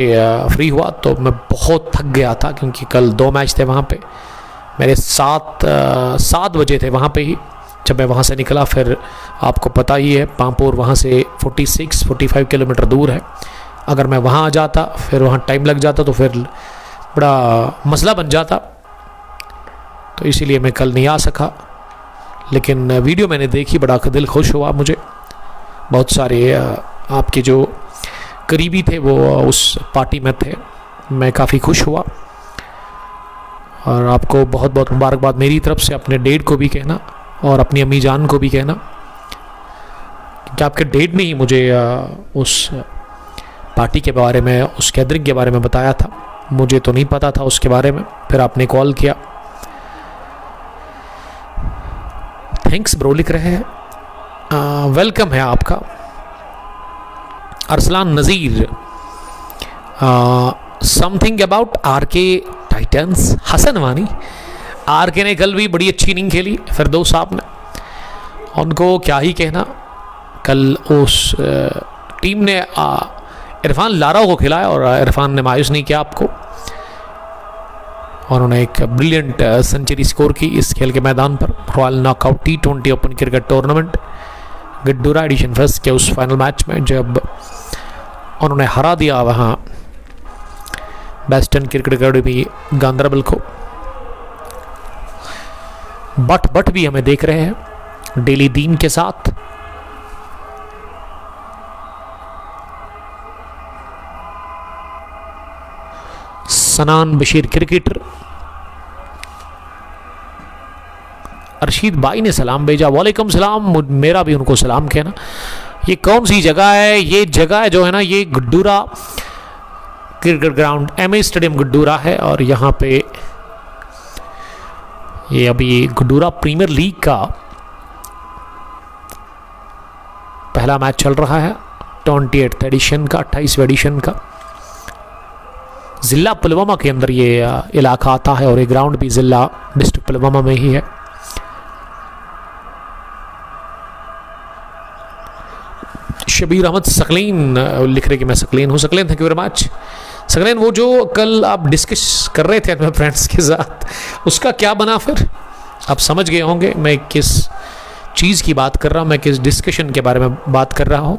फ्री हुआ तो मैं बहुत थक गया था, क्योंकि कल 2 मैच थे वहाँ पे। मेरे 7 बजे थे वहाँ पे ही जब मैं वहाँ से निकला। फिर आपको पता ही है पामपुर वहाँ से 46-45 किलोमीटर दूर है। अगर मैं वहाँ आ जाता फिर वहाँ टाइम लग जाता तो फिर बड़ा मसला बन जाता, तो इसीलिए मैं कल नहीं आ सका। लेकिन वीडियो मैंने देखी, बड़ा दिल खुश हुआ मुझे। बहुत सारे आपके जो करीबी थे वो उस पार्टी में थे, मैं काफ़ी खुश हुआ। और आपको बहुत बहुत मुबारकबाद मेरी तरफ से, अपने डैड को भी कहना और अपनी अम्मी जान को भी कहना, क्योंकि आपके डैड ने ही मुझे उस पार्टी के बारे में, उस गैदरिंग के बारे में बताया था। मुझे तो नहीं पता था उसके बारे में, फिर आपने कॉल किया। थैंक्स ब्रो लिख रहे हैं, वेलकम है आपका। Arsalan Nazir, something about RK titans, Hassan Wani. RK ने कल भी बड़ी अच्छी इनिंग खेली, फिरदौस साहब ने, उनको क्या ही कहना। कल उस टीम ने इरफान लारा को खिलाया और इरफान ने मायूस नहीं किया आपको, और उन्होंने एक ब्रिलियंट सेंचुरी स्कोर की इस खेल के मैदान पर। Royal knockout T20 open cricket tournament Gaddoora edition first के उस फाइनल मैच में जब उन्होंने हरा दिया वहाँ वेस्टर्न क्रिकेट अकेडमी गांधरबल को। बट भी हमें देख रहे हैं डेली दीन के साथ। सनान बशीर क्रिकेटर, अरशीद भाई ने सलाम भेजा, वालेकुम सलाम, मेरा भी उनको सलाम कहना। ये कौन सी जगह है? ये जगह जो है ना, ये गड्डूरा क्रिकेट ग्राउंड, MA स्टेडियम गड्डूरा है। और यहाँ पे ये अभी गड्डूरा प्रीमियर लीग का पहला मैच चल रहा है, 28th एडिशन का, 28वें एडिशन का। ज़िला पुलवामा के अंदर ये इलाका आता है और ये ग्राउंड भी ज़िला डिस्ट्रिक्ट पुलवामा में ही है। शबीर अहमद सकलीन लिख रहे कि मैं सकलीन हूँ। सकलीन थैंक यू वेरी मच। सकलीन, वो जो कल आप डिस्कस कर रहे थे अपने फ्रेंड्स के साथ, उसका क्या बना फिर? आप समझ गए होंगे मैं किस चीज़ की बात कर रहा हूँ, मैं किस डिस्कशन के बारे में बात कर रहा हूँ।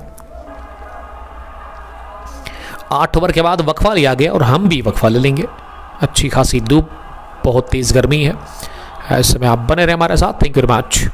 8 ओवर के बाद वक्फा लिया गया और हम भी वक्फा ले लेंगे। अच्छी खासी धूप, बहुत तेज़ गर्मी है, ऐसे में आप बने रहे हमारे साथ। Thank you very much.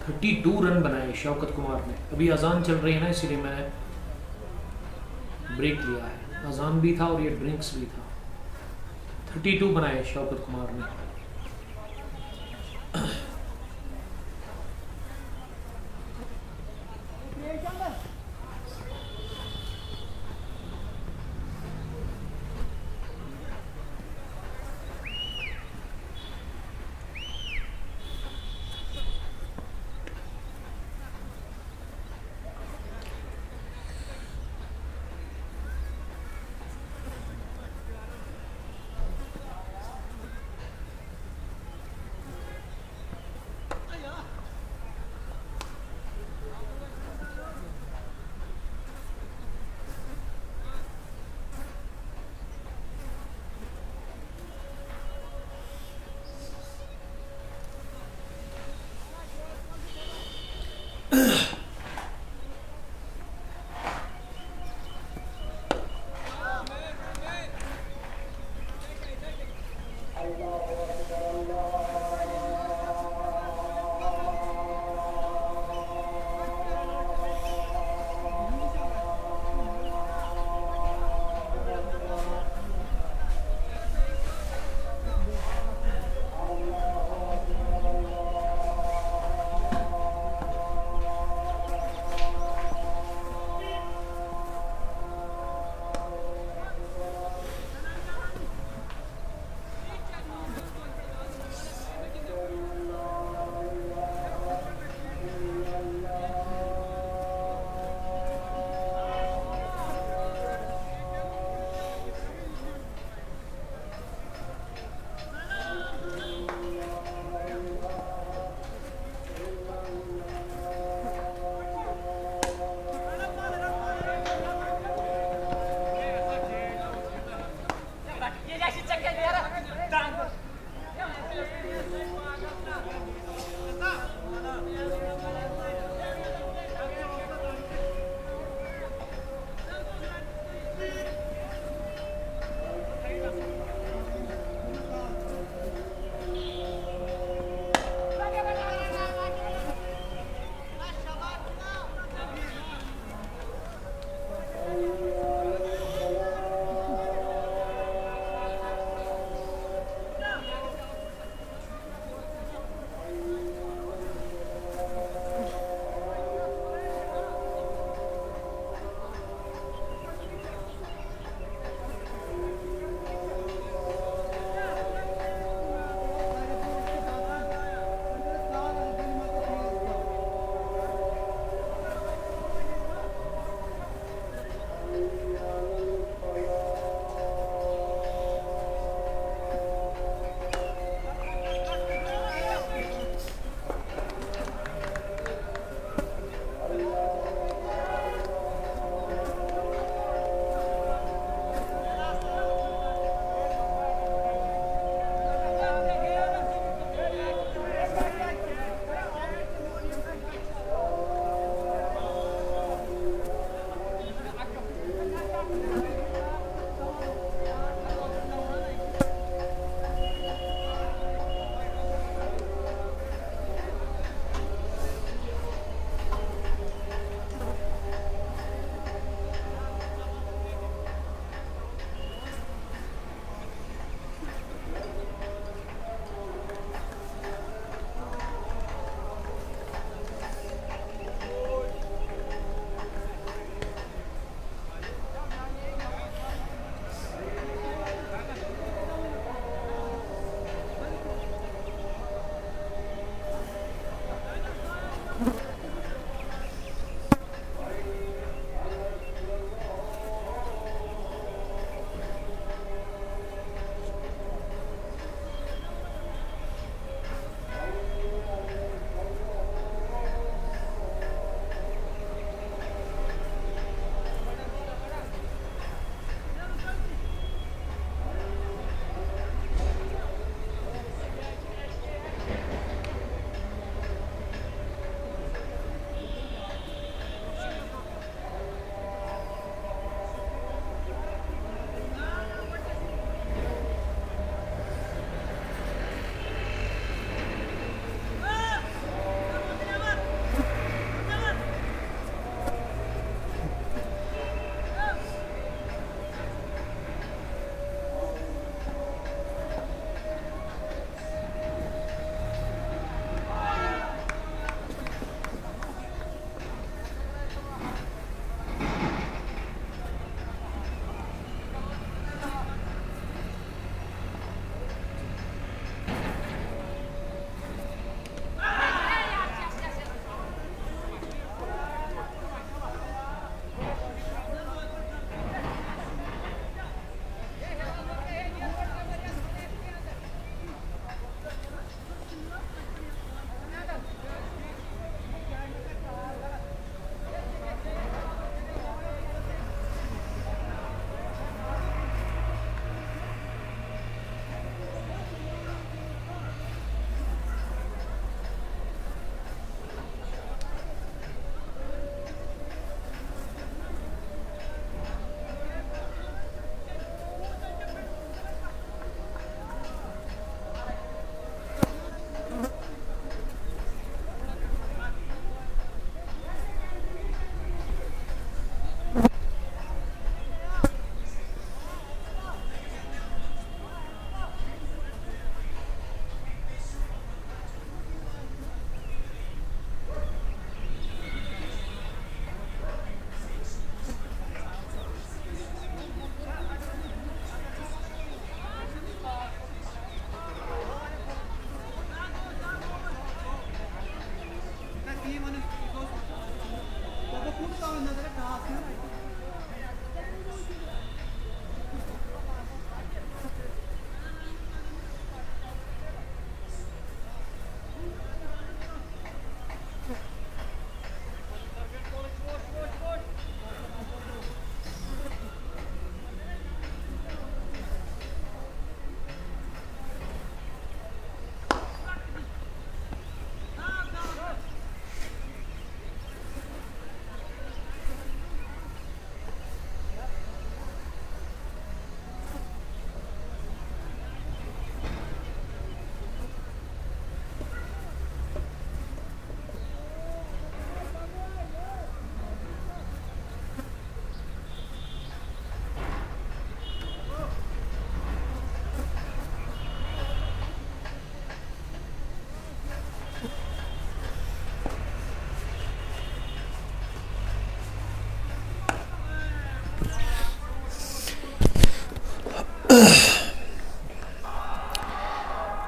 32 run बनाए शौकत कुमार ने। अभी अजान चल रही है ना, इसीलिए मैंने ब्रेक लिया है। अजान भी था और ये ड्रिंक्स भी था। 32 बनाए शौकत कुमार ने।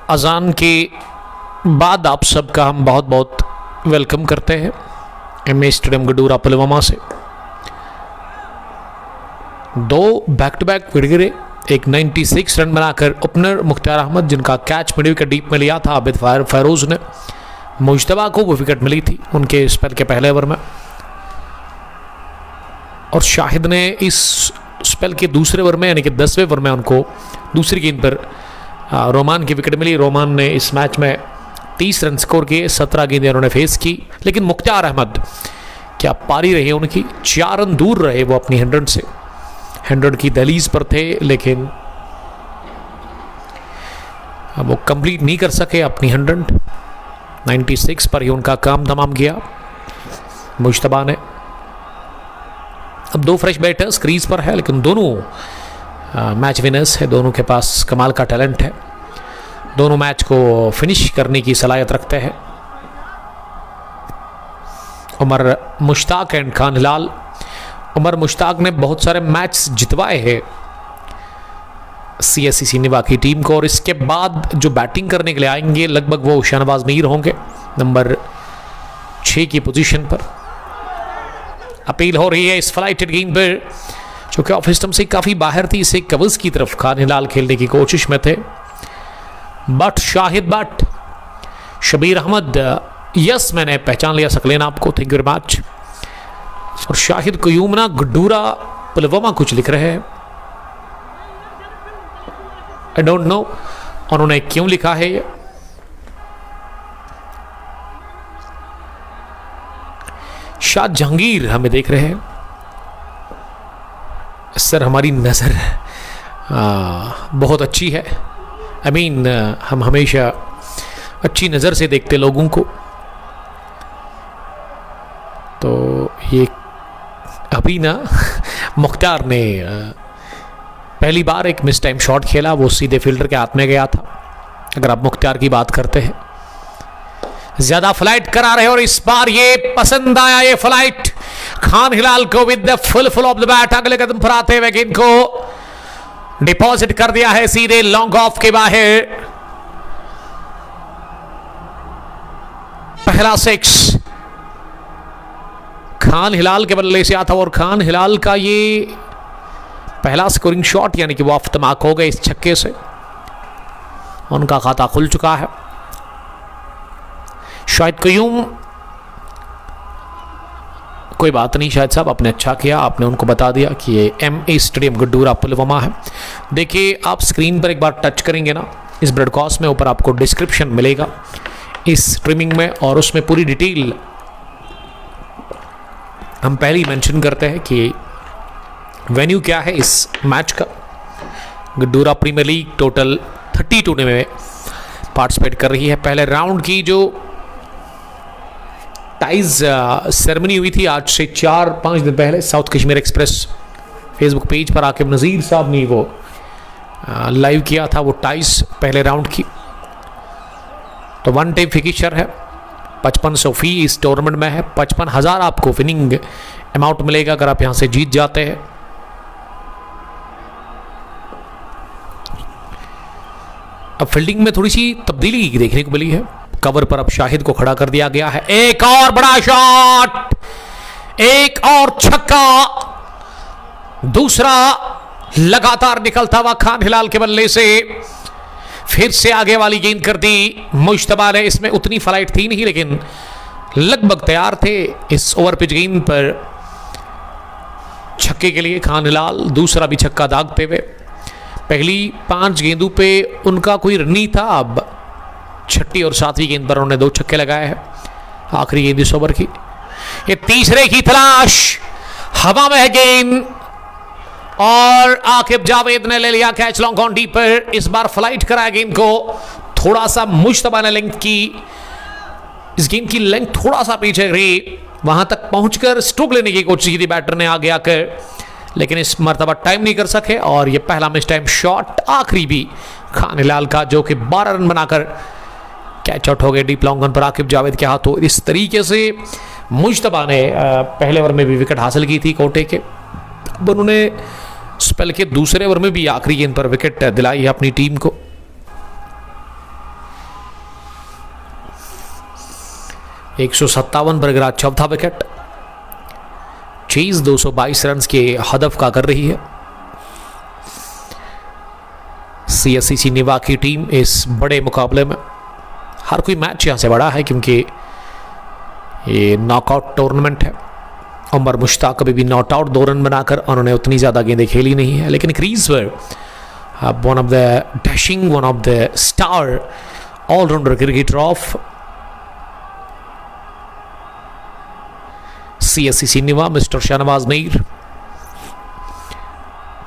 अजान के बाद आप सबका हम बहुत बहुत वेलकम करते हैं एमए स्टेडियम गडूरा पुलवामा से। दो बैक टू बैक विकेट गिरे, एक 96 रन बनाकर ओपनर मुख्तार अहमद, जिनका कैच मिड विकेट डीप में लिया था आबिद फैरोज ने, मुश्तबा को वो विकेट मिली थी उनके स्पेल के पहले ओवर में, और शाहिद ने इस स्पेल के दूसरे ओवर में यानी कि 10वें ओवर में उनको दूसरी गेंद पर रोमान की विकेट मिली। रोमान ने इस मैच में 30 रन स्कोर किए, 17 गेंदें उन्होंने फेस की, लेकिन मुख्तार अहमद क्या पारी रही उनकी, 4 रन दूर रहे वो अपनी 100 से, 100 की दहलीज पर थे, लेकिन वो कंप्लीट नहीं कर सके अपनी 100। 96 पर ही उनका काम तमाम किया मुश्तबा ने। अब दो फ्रेश बैटर्स क्रीज पर है, लेकिन दोनों मैच विनर्स है, दोनों के पास कमाल का टैलेंट है, दोनों मैच को फिनिश करने की सलाहियत रखते हैं। उमर मुश्ताक एंड खान हिलाल। उमर मुश्ताक ने बहुत सारे मैच जितवाए हैं CSC निवा की टीम को, और इसके बाद जो बैटिंग करने के लिए आएंगे लगभग वो शाहनवाज मीर होंगे नंबर 6 की पोजीशन पर। अपील हो रही है इस फ्लाइटेड गेंद पर, जो कि ऑफ स्टंप से काफ़ी बाहर थी, इसे कवर्स की तरफ खान हिलाल खेलने की कोशिश में थे, बट शाहिद बट शबीर अहमद, यस मैंने पहचान लिया सकलेन आपको, थैंक यू वेरी मच। और शाहिद कयूम ना गडूरा पुलवामा कुछ लिख रहे हैं, आई डोंट नो उन्होंने क्यों लिखा है ये। शाह जहांगीर हमें देख रहे हैं, सर हमारी नज़र बहुत अच्छी है, आई मीन हम हमेशा अच्छी नज़र से देखते लोगों को। तो ये अभी ना मुख्तार ने पहली बार एक मिस टाइम शॉट खेला, वो सीधे फील्डर के हाथ में गया था। अगर आप मुख्तार की बात करते हैं, ज्यादा फ्लाइट करा रहे और इस बार ये पसंद आया ये फ्लाइट खान हिलाल को with the full of the bat. अगले कदम पर आते हुए गेंद को डिपॉजिट कर दिया है सीधे लॉन्ग ऑफ के बाहर। पहला 6 खान हिलाल के बल्ले से आता, और खान हिलाल का ये पहला स्कोरिंग शॉट यानी कि वो ऑफ द मार्क हो गए इस छक्के से, उनका खाता खुल चुका है। शाहिद कयूम, कोई बात नहीं शाहिद साहब, आपने अच्छा किया, आपने उनको बता दिया कि ये एमए स्टेडियम गडूरा पुलवामा है। देखिए आप स्क्रीन पर एक बार टच करेंगे ना इस ब्रॉडकास्ट में, ऊपर आपको डिस्क्रिप्शन मिलेगा इस स्ट्रीमिंग में, और उसमें पूरी डिटेल हम पहले ही मेंशन करते हैं कि वेन्यू क्या है इस मैच का। गडूरा प्रीमियर लीग टोटल 30 टूर्नामेंट में पार्टिसिपेट कर रही है। पहले राउंड की जो टाइज सेरेमनी हुई थी आज से 4-5 दिन पहले, south Kashmir express Facebook page पर आकिब नज़ीर साहब ने वो लाइव किया था वो टाइज पहले राउंड की। तो 1 टाइम फिक्चर है, 5500 फी इस टूर्नामेंट में है, 55,000 आपको विनिंग अमाउंट मिलेगा अगर आप यहां से जीत जाते हैं। अब फील्डिंग में थोड़ी सी तब्दीली देखने को मिली है, कवर पर अब शाहिद को खड़ा कर दिया गया है। एक और बड़ा शॉट, एक और छक्का, दूसरा लगातार निकलता हुआ खान हिलाल के बल्ले से, फिर से आगे वाली गेंद कर दी मुश्तबा ने। इसमें उतनी फ्लाइट थी नहीं, लेकिन लगभग तैयार थे इस ओवर पिच गेंद पर छक्के के लिए खान हिलाल, दूसरा भी छक्का दागते हुए। पहली 5 गेंदों पे उनका कोई रन नहीं था, अब 6ठी और 7वीं गेंद पर उन्होंने 2 छक्के लगाए हैं। आखिरी गेंद इस ओवर की, ये तीसरे की तलाश, हवा में है गेंद, और आकिब जावेद ने ले लिया कैच लॉन्ग ऑन डीप पर। इस बार फ्लाइट कराया गेंद को, थोड़ा सा मुश्तबा ने लेंथ की, इस गेंद की लेंथ थोड़ा सा पीछे रही, वहां तक पहुंचकर स्ट्रोक लेने की कोशिश की थी बैटर ने आगे आकर, लेकिन इस मरतबा टाइम नहीं कर सके। और ये पहला मिस टाइम शॉट आखिरी भी खान हिलाल का, जो कि 12 रन बनाकर कैच आउट हो गए डीप लॉन्ग ऑन पर आकिब जावेद के हाथों। इस तरीके से मुश्तबा ने पहले ओवर में भी विकेट हासिल की थी कोटे के, अब उन्होंने स्पेल के दूसरे ओवर में भी आखिरी गेंद पर विकेट दिलाई है अपनी टीम को। 157 पर गिरा चौथा विकेट। चेज 222 रन के हदफ का कर रही है CSC सिनेवा की टीम इस बड़े मुकाबले में। हर कोई मैच यहाँ से बड़ा है क्योंकि ये नॉकआउट टूर्नामेंट है। उमर मुश्ताक कभी भी नॉट आउट 2 रन बनाकर उन्होंने उतनी ज़्यादा गेंदें खेली नहीं है, लेकिन क्रीज पर one of the dashing, one of the star allrounder cricketer of CSC Sinewa mister Shahnawaz Mir,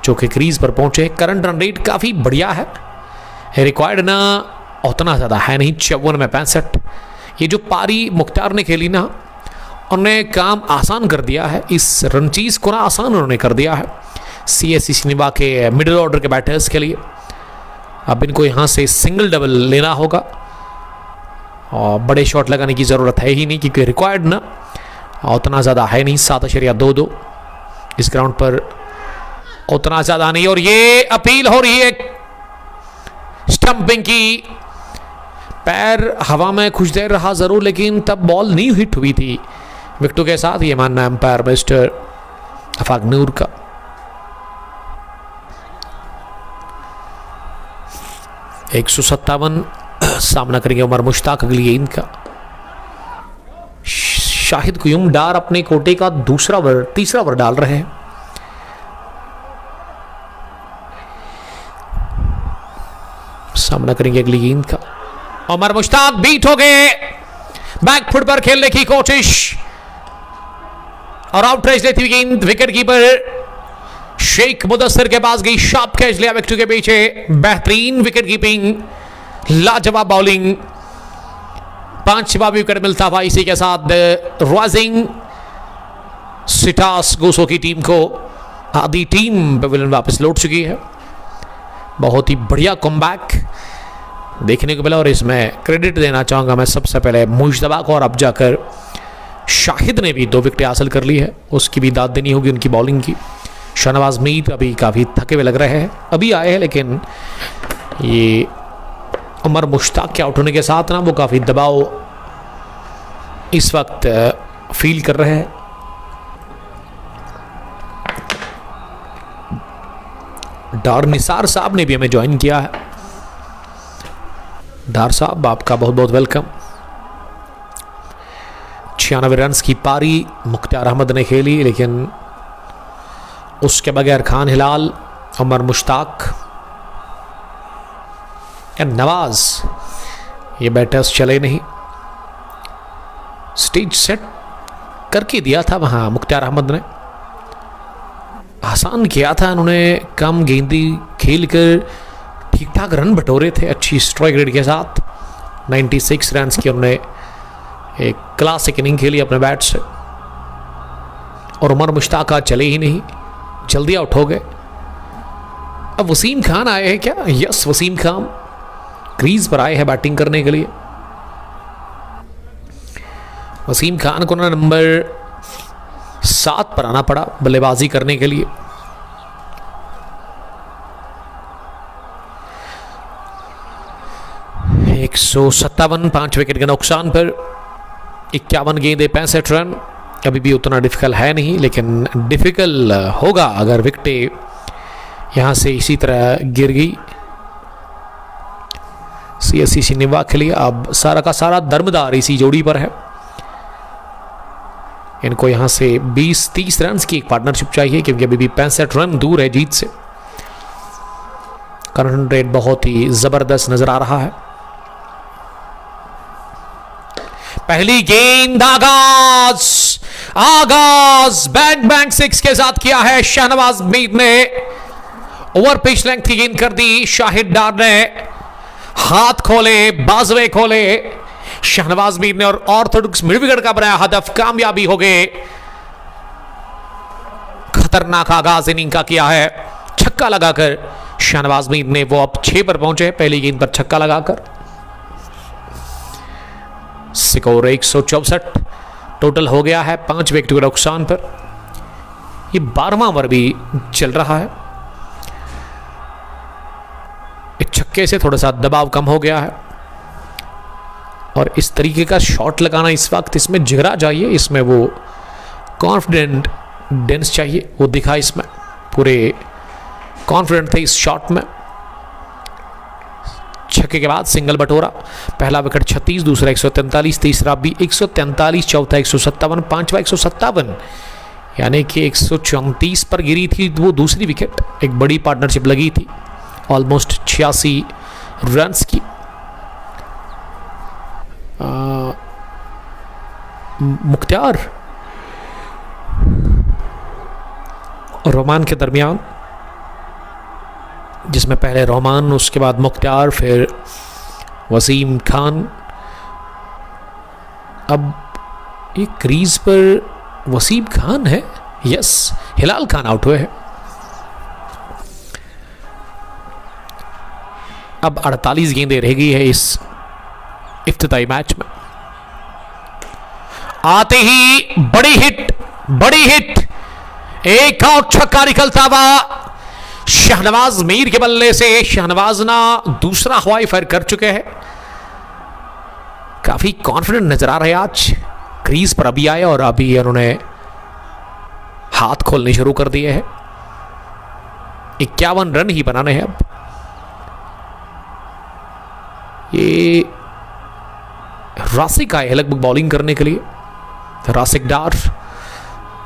जो कि क्रीज पर पहुंचे। करंट रन रेट काफ़ी बढ़िया है, रिक्वायर्ड ना उतना ज़्यादा है नहीं, 54 में 65। ये जो पारी मुख्तार ने खेली ना, उन्होंने काम आसान कर दिया है, इस रन चीज़ को ना आसान उन्होंने कर दिया है CSC सिनेवा के मिडिल ऑर्डर के बैटर्स के लिए। अब इनको यहाँ से सिंगल डबल लेना होगा और बड़े शॉट लगाने की ज़रूरत है ही नहीं, क्योंकि रिक्वायर्ड ना उतना ज़्यादा है नहीं। 7.22 इस ग्राउंड पर उतना ज़्यादा नहीं। और ये अपील हो रही है स्टंपिंग की, पैर हवा में कुछ देर रहा ज़रूर, लेकिन तब बॉल नहीं हिट हुई थी विकेटों के साथ, ये मानना एम्पायर मिस्टर अफाक नूर का। एक 157 सामना करेंगे उमर मुश्ताक अगली गेंद का। शाहिद कुयूम डार अपने कोटे का तीसरा ओवर डाल रहे हैं। सामना करेंगे अगली गेंद का। उमर मुश्ताक बीट हो गए, बैक फुट पर खेलने की कोशिश और आउट रेस लेती हुई गेंद विकेट कीपर शेख मुदस्सिर के पास गई, शार्प कैच लिया विकेट के पीछे। बेहतरीन विकेट कीपिंग, लाजवाब बॉलिंग, 5वां विकेट मिलता हुआ इसी के साथ राइजिंग सिटास गोसो की टीम को आधी टीम पवेलियन वापस लौट चुकी है। बहुत ही बढ़िया कमबैक देखने को मिला और इसमें क्रेडिट देना चाहूँगा मैं सबसे पहले मुश्तबा को, और अब जाकर शाहिद ने भी 2 विकेटें हासिल कर ली है, उसकी भी दाद देनी होगी उनकी बॉलिंग की। शहनवाज मीर अभी काफ़ी थके हुए लग रहे हैं, अभी आए हैं, लेकिन ये उमर मुश्ताक के आउट होने के साथ ना वो काफ़ी दबाव इस वक्त फील कर रहे हैं। डार निसार साहब ने भी हमें ज्वाइन किया है। डार साहब आपका बहुत बहुत वेलकम। 96 रन की पारी मुख्तार अहमद ने खेली, लेकिन उसके बगैर खान हिलाल, उमर मुश्ताक या नवाज ये बैटर्स चले नहीं। स्टेज सेट करके दिया था वहाँ मुख्तार अहमद ने, आसान किया था उन्होंने, कम गेंदी खेलकर ठीक ठाक रन बटोरे थे अच्छी स्ट्राइक रेट के साथ। 96 रन की उन्होंने एक क्लासिक इनिंग खेली अपने बैट से, और उमर मुश्ताक आज चले ही नहीं, जल्दी आउट हो गए। अब वसीम खान आए हैं क्या? यस, वसीम खान क्रीज पर आए हैं बैटिंग करने के लिए। वसीम खान को ना नंबर 7 पर आना पड़ा बल्लेबाजी करने के लिए। एक 157, 5 विकेट के नुकसान पर 51 गेंदे 65 रन। अभी भी उतना डिफिकल्ट है नहीं, लेकिन डिफिकल्ट होगा अगर विकेटें यहाँ से इसी तरह गिर गई। CSC सिनेवा के लिए अब सारा का सारा दरमदार इसी जोड़ी पर है। इनको यहाँ से 20-30 रन की एक पार्टनरशिप चाहिए, क्योंकि अभी भी 65 रन दूर है जीत से। करंट रेट बहुत ही जबरदस्त नजर आ रहा है। पहली गेंद आगाज बैंग बैंग 6 के साथ किया है शहनवाज मीर ने। ओवर पिच लेंथ की गेंद कर दी। शाहिद डार ने हाथ खोले, बाजुए खोले शहनवाज मीर ने, और ऑर्थोडॉक्स मिड विकेट का बनाया हदफ कामयाबी हो गए। खतरनाक आगाज इनिंग का किया है छक्का लगाकर शहनवाज मीर ने। वो अब 6 पर पहुंचे पहली गेंद पर छक्का लगाकर। स्कोर 164 टोटल हो गया है 5 विकेट के नुकसान पर। ये 12वां ओवर भी चल रहा है। एक छक्के से थोड़ा सा दबाव कम हो गया है। और इस तरीके का शॉट लगाना इस वक्त इसमें जिगरा चाहिए, इसमें वो कॉन्फिडेंट डेंस चाहिए, वो दिखा इसमें, पूरे कॉन्फिडेंट थे इस शॉट में। छक्के के बाद सिंगल बटोरा, पहला विकेट 36, दूसरा 143, तीसरा भी 143, चौथा 157, पांचवा 157, यानी कि 134 पर गिरी थी वो दूसरी विकेट। एक बड़ी पार्टनरशिप लगी थी ऑलमोस्ट 86 रन्स की। मुख्तार रोमान के दरमियान, जिसमें पहले रोमान, उसके बाद मुख्तार, फिर वसीम खान। अब ये क्रीज पर वसीम खान है, यस, हिलाल खान आउट हुए हैं। अब 48 गेंदें रह गई है इस इफ्तिताई मैच में। आते ही बड़ी हिट, एक और छक्का निकलता हुआ शहनवाज मीर के बल्ले से। शहनवाज ना दूसरा हवाई फायर कर चुके हैं, काफी कॉन्फिडेंट नजर आ रहे हैं आज। क्रीज पर अभी आए और अभी उन्होंने हाथ खोलने शुरू कर दिए हैं। 51 रन ही बनाने हैं अब। ये रासिक आए हैं लगभग बॉलिंग करने के लिए, रासिक डार,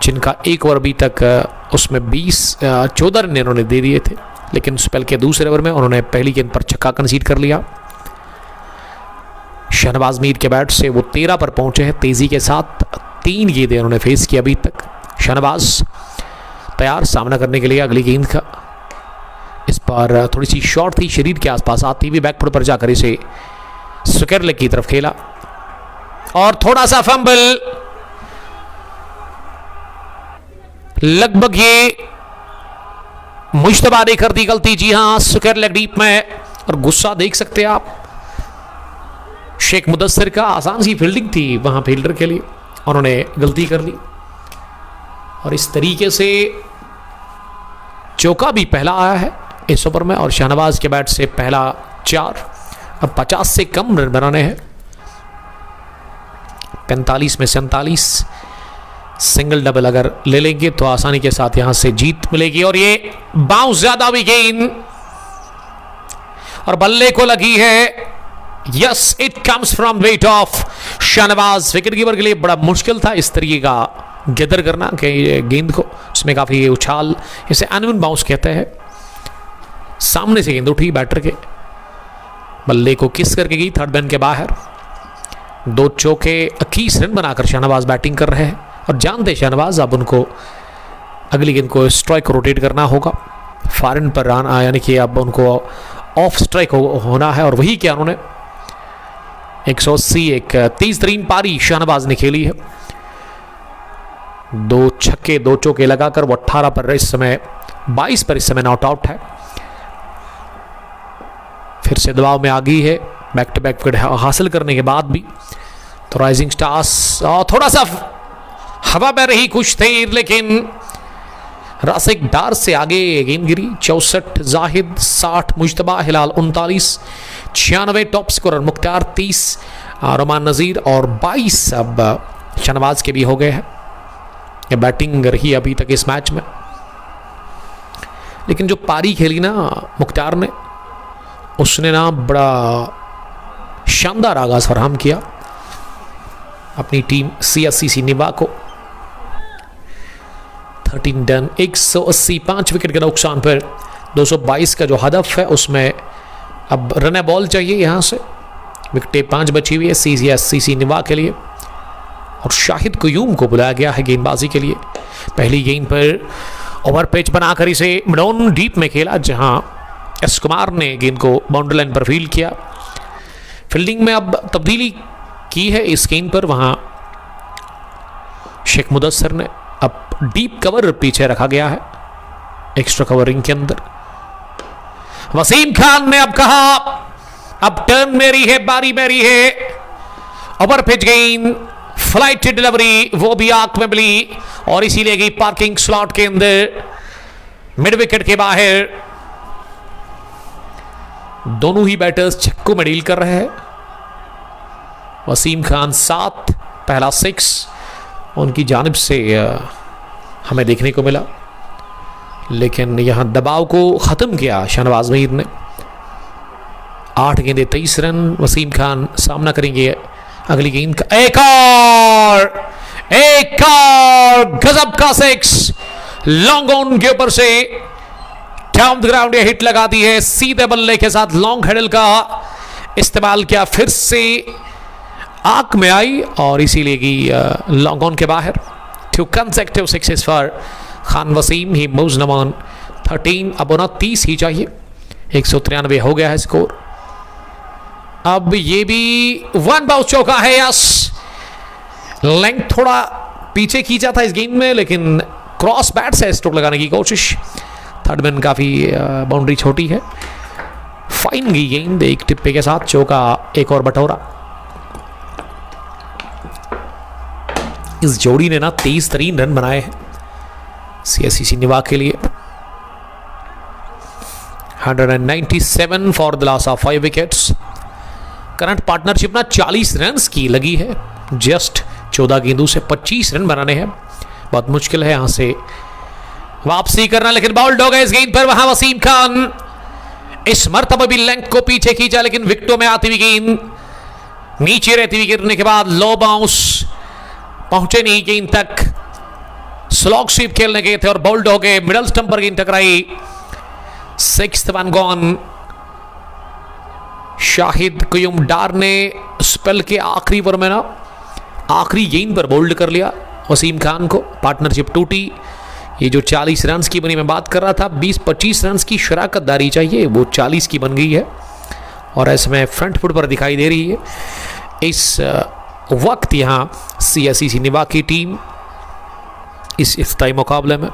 जिनका एक ओवर अभी तक उसमें 14 रन इन्होंने दे दिए थे, लेकिन स्पेल के दूसरे ओवर में उन्होंने पहली गेंद पर छक्का कंसीड कर लिया। शहनवाज मीर के बैट से वो 13 पर पहुंचे हैं तेजी के साथ। 3 गेंदें उन्होंने फेस की अभी तक। शहनवाज तैयार सामना करने के लिए अगली गेंद का। इस पर थोड़ी सी शॉर्ट थी, शरीर के आसपास आती हुई बैकफुट पर जाकर इसे स्क्वायर लेग की तरफ खेला और थोड़ा सा फंबल, लगभग ये मुश्तबा ने कर दी गलती। जी हां, स्क्वायर लेग डीप में, और गुस्सा देख सकते हैं आप शेख मुदस्सिर का। आसान सी फील्डिंग थी वहां फील्डर के लिए, उन्होंने गलती कर ली और इस तरीके से चौका भी पहला आया है इस ओवर में और शहनवाज के बैट से पहला 4। अब 50 से कम रन बनाने हैं। 45 में 47, सिंगल डबल अगर ले लेंगे तो आसानी के साथ यहां से जीत मिलेगी। और ये बाउंस ज्यादा भी गेंद और बल्ले को लगी है। Yes, it comes from weight of Shahnawaz. Wicket keeper के लिए बड़ा मुश्किल था इस तरीके का गैदर करना कि गेंद को, उसमें काफी उछाल, इसे अनवन बाउंस कहते हैं। सामने से गेंद उठी बैटर के, बल्ले को किस करके गई थर्ड मैन के बाहर। 2 चौके 21 रन बनाकर शहनवाज बैटिंग कर रहे हैं और जानते शहनवाज अब उनको अगली गेंद को स्ट्राइक रोटेट करना होगा। फॉरन पर रन यानी कि अब उनको ऑफ स्ट्राइक होना है और वही क्या उन्होंने 180 एक 30 पारी शहनवाज ने खेली है। 2 छक्के 2 चौके लगाकर वो 18 पर इस समय 22 पर इस समय नॉट आउट है। फिर से दबाव में आ गई है बैक टू बैक विकेट हासिल करने के बाद भी। तो राइजिंग स्टार्स थोड़ा सा हवा में रही कुछ देर, लेकिन रासिक डार से आगे गेंद गिरी। 64 जाहिद, 60 मुश्तबा, हिलाल 39, 96 टॉप स्कोरर मुख्तार 30, रोमान नजीर और 22 अब शहनवाज के भी हो गए हैं। ये बैटिंग रही अभी तक इस मैच में, लेकिन जो पारी खेली ना मुख्तार ने, उसने ना बड़ा शानदार आगाज फराहम किया अपनी टीम CSCC निवा को। 13 रन 185 विकेट के नुकसान पर 222 का जो हदफ है उसमें अब रन बॉल चाहिए। यहां से विकेटें 5 बची हुई है CSCC निवा के लिए और शाहिद कुयूम को बुलाया गया है गेंदबाजी के लिए। पहली गेंद पर ओवर पिच बनाकर इसे मिडॉन डीप में खेला, जहां एस कुमार ने गेंद को बाउंड्री लाइन पर फील्ड किया। फील्डिंग में अब तब्दीली की है इस गेंद पर, वहां शेख मुदस्सिर ने अब डीप कवर पीछे रखा गया है एक्स्ट्रा कवरिंग के अंदर। वसीम खान ने अब कहा अब टर्न मेरी है, बारी मेरी है। ओवर पिच गेंद, फ्लाइट डिलीवरी, वो भी आंख में मिली और इसीलिए गई पार्किंग स्लॉट के अंदर मिड विकेट के बाहर। दोनों ही बैटर्स छक्कों में डील कर रहे हैं। वसीम खान 7, पहला 6 उनकी जानिब से हमें देखने को मिला, लेकिन यहाँ दबाव को ख़त्म किया शहनवाज मीर ने। 8 गेंदे 23 रन। वसीम खान सामना करेंगे अगली गेंद का। एक और गजब का 6 लॉन्ग ऑन के ऊपर से डाउन द ग्राउंड, ये हिट लगाती है सीधे बल्ले के साथ। लॉन्ग हैंडल का इस्तेमाल किया, फिर से आंख में आई और इसीलिए कि लॉन्ग ऑन के बाहर। 2 consecutive sixes for Khan Wasim. He moves नमॉन 13। अब 29 ही चाहिए। 193 हो गया है स्कोर। अब ये भी 1 बाउंस चौका है। यस, लेंथ थोड़ा पीछे खींचा था इस गेंद में, लेकिन क्रॉस बैट से स्ट्रोक लगाने की कोशिश। थर्ड मैन काफी बाउंड्री छोटी है। फाइन गई गेंद एक टिप्पे के साथ। चौका, एक और बटोरा। इस जोड़ी ने ना 23 रन बनाए हैं CSC निवा के लिए। 197 for the loss of 5 wickets. Current partnership ना 40 रन की लगी है। जस्ट 14 गेंदों से 25 रन बनाने हैं। बहुत मुश्किल है यहां से वापसी करना, लेकिन बाउल्ड हो गए इस गेंद पर। वहां वसीम खान इस मर्तबा भी लेंथ को पीछे खींचा, लेकिन विकेटों में आती हुई गेंद नीचे रहती हुई गिरने के बाद लो बाउंस, पहुंचे नहीं गेंद तक। स्लॉग स्वीप खेलने गए थे और बाउल्ड हो गए। मिडल स्टंप पर गेंद टकराई। 6th one gone. Shahid Qayoom Dar ने स्पेल के आखिरी ओवर में ना आखिरी गेंद पर बोल्ड कर लिया वसीम खान को। पार्टनरशिप टूटी। ये जो 40 रन की बनी, मैं बात कर रहा था 20-25 रन की शराकतदारी चाहिए, वो 40 की बन गई है और ऐसे में फ्रंट फुट पर दिखाई दे रही है इस वक्त यहाँ CSC निवा की टीम इस इफ्ताई मुकाबले में।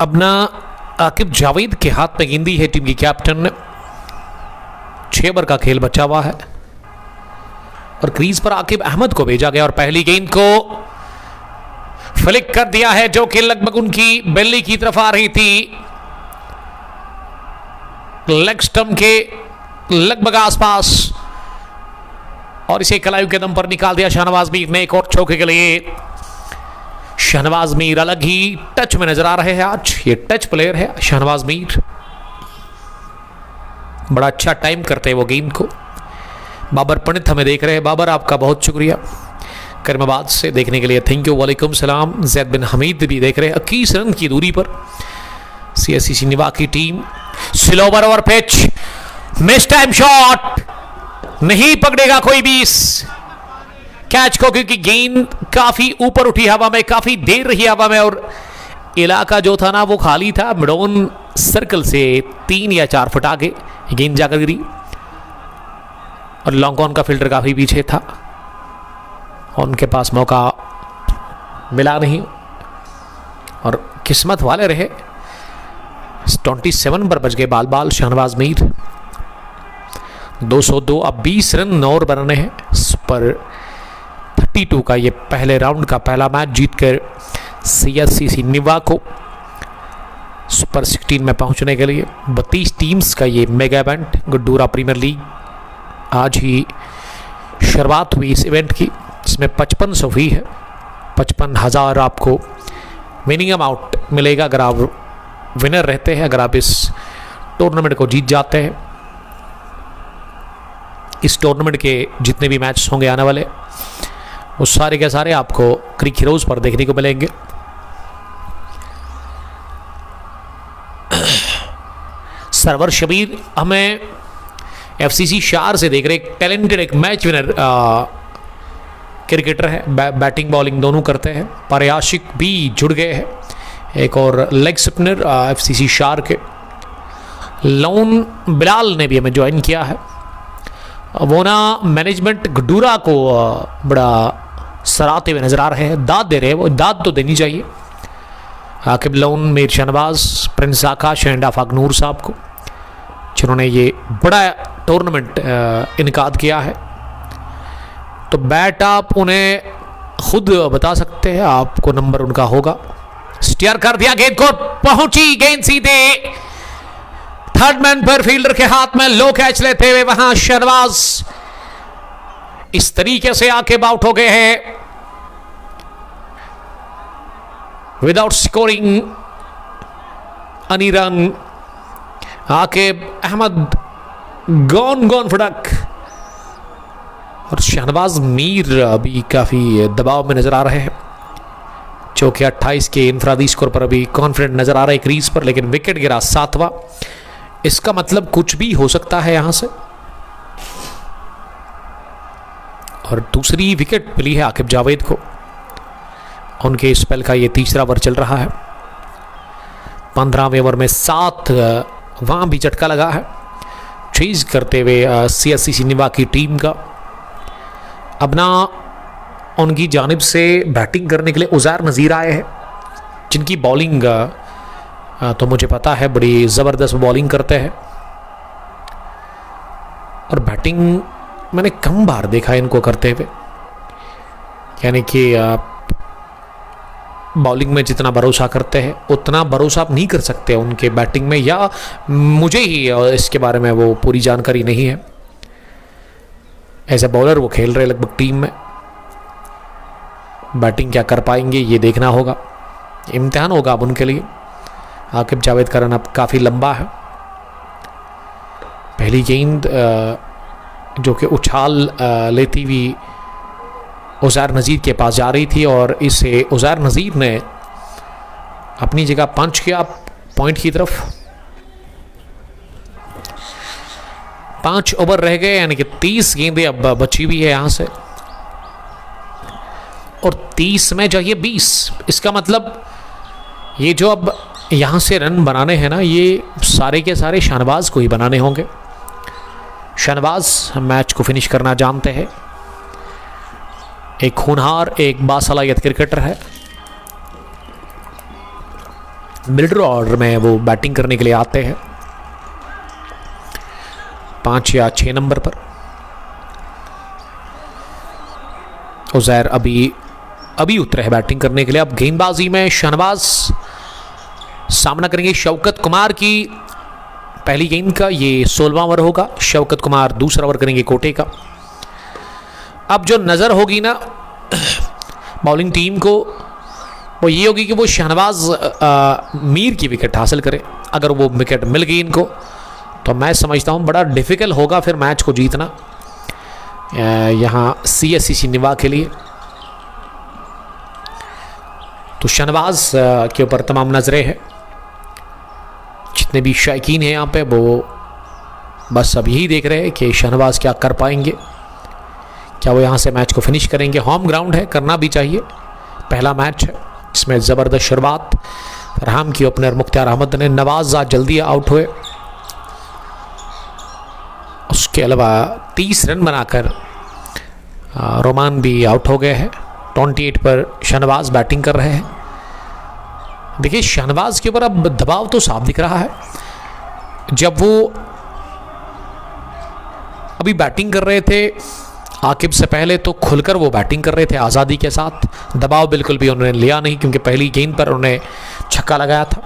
अब ना आकिब जावेद के हाथ में गेंदी है टीम की कैप्टन ने। 6 ओवर का खेल बचा हुआ है और क्रीज पर आकिब अहमद को भेजा गया और पहली गेंद को फ्लिक कर दिया है, जो कि लगभग उनकी बेली की तरफ आ रही थी। लेग स्टंप के लगभग आसपास और इसे कलायु के दम पर निकाल दिया शहनवाज मीर ने एक और चौके के लिए। शहनवाज मीर अलग ही टच में नजर आ रहे हैं आज। ये टच प्लेयर है शहनवाज मीर, बड़ा अच्छा टाइम करते हैं वो गेंद को। बाबर पंडित हमें देख रहे हैं। बाबर आपका बहुत शुक्रिया करीमाबाद से देखने के लिए, थैंक यू। वालेकुम सलाम। जैद बिन हमीद भी देख रहे हैं 21 रन की दूरी पर सीएससी निवा की team. Slower over pitch, miss time shot, नहीं पकड़ेगा कोई भी इस कैच को, क्योंकि गेंद काफी ऊपर उठी हवा में, काफी देर रही हवा में, और इलाका जो था ना वो खाली था। मिड ऑन सर्कल से 3 या 4 फुट आगे गेंद जाकर गिरी, और लॉन्ग ऑन का फील्डर काफी पीछे था, उनके पास मौका मिला नहीं, और किस्मत वाले रहे। 27 पर बच गए बाल बाल शहनवाज मीर। 202, अब 20 रन और बनाने हैं। सुपर 32 का ये पहले राउंड का पहला मैच जीतकर सीएससी निवा को सुपर 16 में पहुंचने के लिए 32 टीम्स का ये मेगा इवेंट गुड्डूरा प्रीमियर लीग, आज ही शुरुआत हुई इस इवेंट की, जिसमें 5500 फी है। 55,000 आपको विनिंग अमाउंट मिलेगा अगर आप विनर रहते हैं, अगर आप इस टूर्नामेंट को जीत जाते हैं। इस टूर्नामेंट के जितने भी मैच होंगे आने वाले, वो सारे के सारे आपको क्रिक हीरोज पर देखने को मिलेंगे। सरवर शबीर हमें एफसीसी शार से देख रहे, एक टैलेंटेड, एक मैच विनर क्रिकेटर है, बैटिंग बॉलिंग दोनों करते हैं। पारयाशिक भी जुड़ गए हैं, एक और लेग स्पिनर एफसीसी शार के। लोन बिलाल ने भी हमें ज्वाइन किया है। वो ना मैनेजमेंट गुड्डूरा को बड़ा सराहते हुए नजर आ रहे हैं, दाद दे रहे हैं, वो दाद तो देनी चाहिए आकिब लोन, मीर शहनवाज, प्रिंस आकाश एंड आफाक नूर साहब को, जिन्होंने ये बड़ा टूर्नामेंट इनकाद किया है। तो बैट आप उन्हें खुद बता सकते हैं, आपको नंबर उनका होगा। स्टीयर कर दिया, गेंद को पहुंची, गेंद सीधे थर्ड मैन पर, फील्डर के हाथ में, लो कैच लेते हुए वहां शहनवाज इस तरीके से आके आउट हो गए हैं without scoring any run. Aqib Ahmad gone Phadak, और शहनवाज मीर अभी काफी दबाव में नजर आ रहे हैं, जो कि 28 के इनफरादी स्कोर पर अभी कॉन्फिडेंट नजर आ रहा है क्रीज पर, लेकिन विकेट गिरा 7वां। इसका मतलब कुछ भी हो सकता है यहां से। और दूसरी विकेट मिली है आकिब जावेद को, उनके स्पेल का ये तीसरा ओवर चल रहा है। 15वें ओवर में 7 वहां भी झटका लगा है चेज करते हुए सीएससी निवा की टीम का। अब ना उनकी जानिब से बैटिंग करने के लिए उज़ैर नज़ीर आए हैं, जिनकी बॉलिंग तो मुझे पता है बड़ी ज़बरदस्त बॉलिंग करते हैं, और बैटिंग मैंने कम बार देखा है इनको करते हुए। यानी कि बॉलिंग में जितना भरोसा करते हैं उतना भरोसा आप नहीं कर सकते उनके बैटिंग में, या मुझे ही इसके बारे में वो पूरी जानकारी नहीं है। एज ए बॉलर वो खेल रहे लगभग टीम में, बैटिंग क्या कर पाएंगे ये देखना होगा, इम्तिहान होगा अब उनके लिए। आकिब जावेद का रन अब काफ़ी लंबा है। पहली गेंद जो कि उछाल लेती हुई उज़ैर नज़ीर के पास जा रही थी, और इसे उज़ैर नज़ीर ने अपनी जगह पंच किया पॉइंट की तरफ। 5 ओवर रह गए, यानी कि 30 गेंदें अब बची हुई है यहां से, और 30 में चाहिए 20। इसका मतलब ये जो अब यहां से रन बनाने हैं ना, ये सारे के सारे शहनवाज को ही बनाने होंगे। शहनवाज मैच को फिनिश करना जानते हैं, एक होनहार, एक बासलाहियत क्रिकेटर है। मिडल ऑर्डर में वो बैटिंग करने के लिए आते हैं 5 या 6 नंबर पर। उज़ैर अभी उतरे हैं बैटिंग करने के लिए। अब गेंदबाजी में शहनवाज सामना करेंगे शौकत कुमार की। पहली गेंद का ये 16वां ओवर होगा, शौकत कुमार दूसरा ओवर करेंगे कोटे का। अब जो नज़र होगी ना बॉलिंग टीम को, वो ये होगी कि वो शहनवाज मीर की विकेट हासिल करे। अगर वो विकेट मिल गई इनको तो मैं समझता हूँ बड़ा डिफ़िकल्ट होगा फिर मैच को जीतना यहाँ सीएससी निवा के लिए। तो शहनवाज के ऊपर तमाम नजरें हैं। जितने भी शायकीन हैं यहाँ पे वो बस अब यही देख रहे हैं कि शहनवाज क्या कर पाएंगे, क्या वो यहाँ से मैच को फिनिश करेंगे। होम ग्राउंड है, करना भी चाहिए, पहला मैच है जिसमें ज़बरदस्त शुरुआत फरहाम की ओपनर मुख्तार अहमद ने। नवाज आज जल्दी आउट हुए, उसके अलावा 30 रन बनाकर रोमान भी आउट हो गए हैं। 28 पर शहनवाज बैटिंग कर रहे हैं। देखिए शहनवाज के ऊपर अब दबाव तो साफ दिख रहा है। जब वो अभी बैटिंग कर रहे थे आकिब से पहले तो खुलकर वो बैटिंग कर रहे थे आज़ादी के साथ, दबाव बिल्कुल भी उन्होंने लिया नहीं क्योंकि पहली गेंद पर उन्होंने छक्का लगाया था।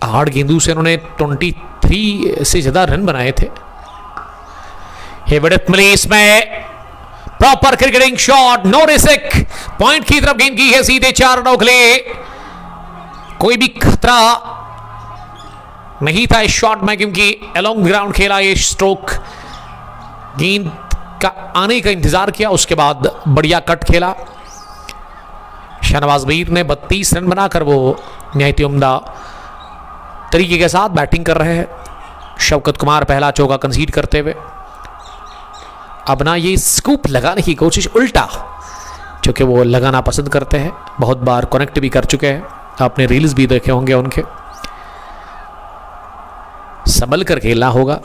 8 गेंदों से उन्होंने 23 से ज़्यादा रन बनाए थे। हेविडेथ मिली इसमें, proper cricketing shot, no risk, point की तरफ गेंद की है सीधे 4 रनों के लिए। कोई भी खतरा नहीं था इस शॉट में क्योंकि अलोंग ग्राउंड खेला ये स्ट्रोक, गेंद का आने का इंतजार किया, उसके बाद बढ़िया कट खेला। शहनवाज मीर ने 32 रन बनाकर वो निहायत उम्दा तरीके के साथ बैटिंग कर रहे हैं। शौकत कुमार पहला चौका कंसीड करते हुए अब ना ये स्कूप लगाने की कोशिश उल्टा, क्योंकि वो लगाना पसंद करते हैं, बहुत बार कनेक्ट भी कर चुके हैं, आपने रील्स भी देखे होंगे उनके। संभल कर खेलना होगा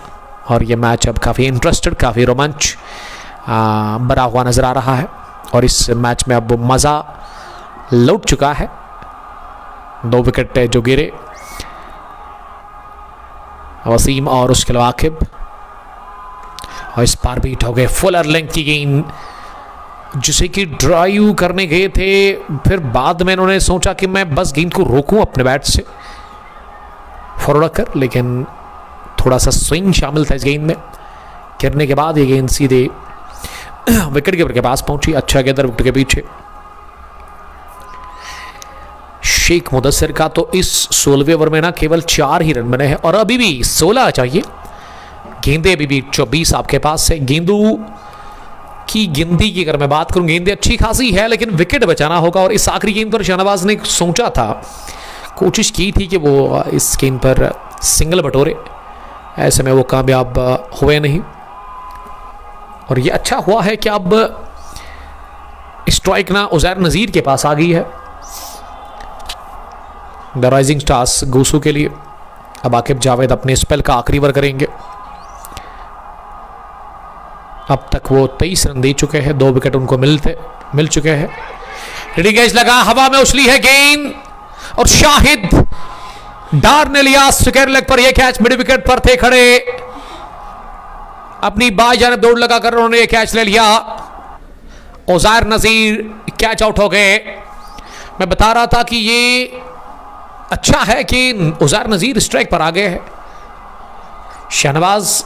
और ये मैच अब काफ़ी इंटरेस्टेड, काफ़ी रोमांच भरा हुआ नज़र आ रहा है और इस मैच में अब मज़ा लौट चुका है। 2 विकेट जो गिरे वसीम और उसके अलावा आकिब, और इस पार बीट हो गए। फुलर लेंथ की गेंद जिसे कि ड्राइव करने गए थे, फिर बाद में उन्होंने सोचा कि मैं बस गेंद को रोकूं अपने बैट से फॉरवर्ड कर, लेकिन थोड़ा सा स्विंग शामिल था इस गेंद में। गिरने के बाद ये गेंद सीधे विकेट कीपर के पास पहुंची, अच्छा गेंदर विकेट के पीछे। शेख मुदस्सिर का तो इस 16वें ओवर में ना केवल 4 ही रन बने हैं और अभी भी 16 चाहिए। गेंदे अभी भी 24 आपके पास है। गेंदों की गिनती की अगर मैं बात करूं, गेंदें अच्छी खासी है लेकिन विकेट बचाना होगा। और इस आखिरी गेंद पर शहनवाज ने सोचा था, कोशिश की थी कि वो इस गेंद पर सिंगल बटोरे, ऐसे में वो कामयाब हुए नहीं। और ये अच्छा हुआ है कि अब स्ट्राइक ना उज़ैर नज़ीर के पास आ गई है द राइजिंग स्टार्स गूसू के लिए। अब आकिब जावेद अपने स्पेल का आखिरी ओवर करेंगे। अब तक वो 23 रन दे चुके हैं, 2 विकेट उनको मिल चुके हैं। रीडिंग एज लगा, हवा में उछली है गेंद और शाहिद डार ने लिया स्क्वायर लेग पर। यह कैच मिड विकेट पर थे खड़े, अपनी बाई जानिब दौड़ लगाकर उन्होंने यह कैच ले लिया। उज़ैर नज़ीर कैच आउट हो गए। मैं बता रहा था कि ये अच्छा है कि उज़ैर नज़ीर स्ट्राइक पर आ गए हैं। शहनवाज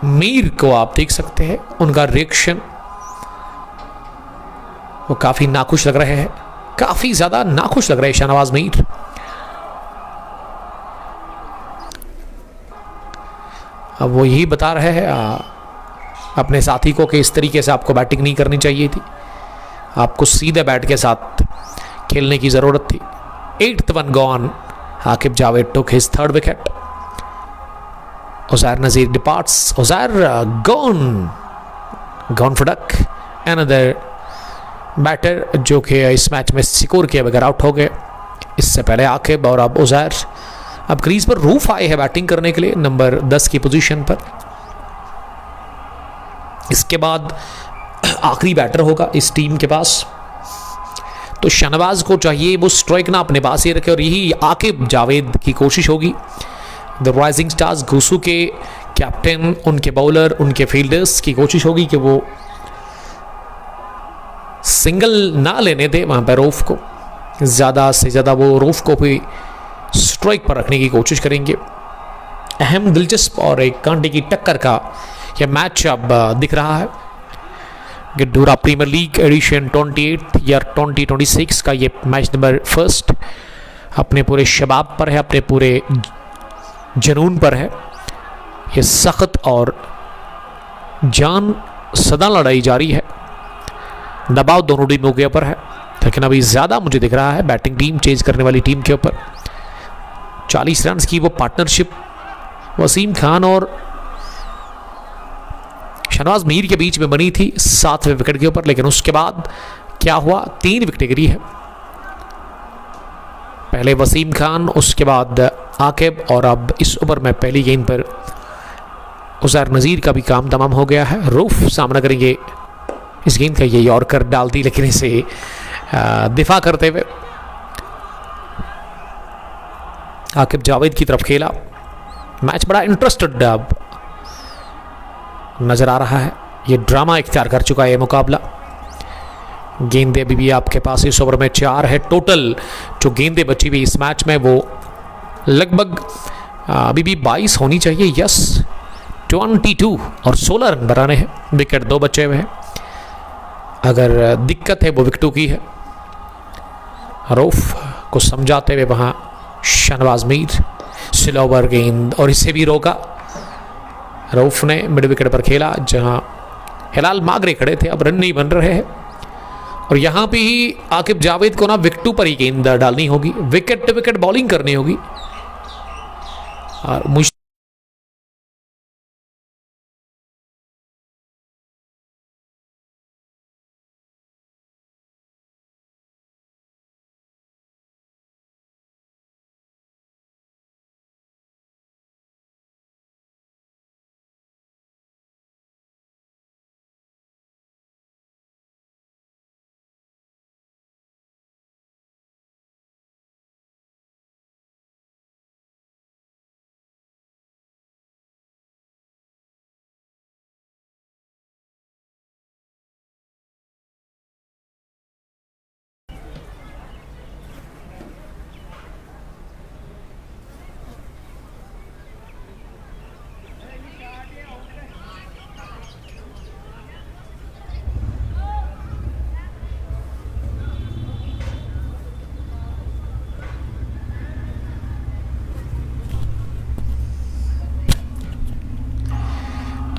मीर को आप देख सकते हैं, उनका रिएक्शन, वो काफी नाखुश लग रहे हैं, काफी ज्यादा नाखुश लग रहे हैं शहनवाज मीर। अब वो यही बता रहे हैं अपने साथी को कि इस तरीके से आपको बैटिंग नहीं करनी चाहिए थी, आपको सीधे बैट के साथ खेलने की जरूरत थी। 8th one gone. Aqib Javed took his 3rd wicket. Uzair Nazir departs. Uzair gone for duck. Another batter जो कि इस मैच में सिकोर किए बगैर आउट हो गए। इससे पहले आकिब और अब उज़ैर अब क्रीज पर रूफ आए हैं बैटिंग करने के लिए नंबर 10 की पोजीशन पर। इसके बाद आखिरी बैटर होगा इस टीम के पास, तो शहनवाज को चाहिए वो स्ट्राइक ना अपने पास ही रखे और यही आकिब जावेद की कोशिश होगी। द राइजिंग स्टार्स गूसू के कैप्टन, उनके बॉलर, उनके फील्डर्स की कोशिश होगी कि वो सिंगल ना लेने दे वहां पर रोफ को, ज़्यादा से ज़्यादा वो रोफ को भी स्ट्राइक पर रखने की कोशिश करेंगे। अहम, दिलचस्प और एक कांटे की टक्कर का यह मैच अब दिख रहा है। गिड्डूरा प्रीमियर लीग एडिशन 28 या 2026 का ये मैच नंबर 1 अपने पूरे शबाब पर है, अपने पूरे जुनून पर है। ये सख्त और जान सदा लड़ाई जारी है, दबाव दोनों टीमों के ऊपर है, लेकिन अभी ज़्यादा मुझे दिख रहा है बैटिंग टीम चेज करने वाली टीम के ऊपर। 40 रन की वो पार्टनरशिप वसीम खान और शहनवाज मीर के बीच में बनी थी 7वें विकेट के ऊपर, लेकिन उसके बाद क्या हुआ, 3 विकेटें गिरी है। पहले वसीम खान, उसके बाद आकिब, और अब इस ओवर में पहली गेंद पर उज़ैर नज़ीर का भी काम तमाम हो गया है। रूफ सामना करेंगे इस गेंद का, ये यॉर्कर डाल दी, लेकिन इसे दिफा करते हुए आकिब जावेद की तरफ खेला। मैच बड़ा इंटरेस्टेड अब नजर आ रहा है, ये ड्रामा इख्तियार कर चुका है ये मुकाबला। गेंदें अभी भी आपके पास इस ओवर में 4 है टोटल। जो गेंदें बची हुई इस मैच में वो लगभग अभी भी 22 होनी चाहिए। यस, 22 और 16 रन बनाने हैं। विकेट 2 बचे हुए हैं। अगर दिक्कत है वो विकेटों की है। रऊफ को समझाते हुए वहाँ शहनवाज मीर, स्लोवर गेंद और इसे भी रोका। रऊफ ने मिड विकेट पर खेला जहाँ हिलाल मागरे खड़े थे, अब रन नहीं बन रहे हैं। और यहाँ पे ही आकिब जावेद को ना विकेटों पर ही गेंद डालनी होगी, विकेट टू विकेट बॉलिंग करनी होगी। और मुझ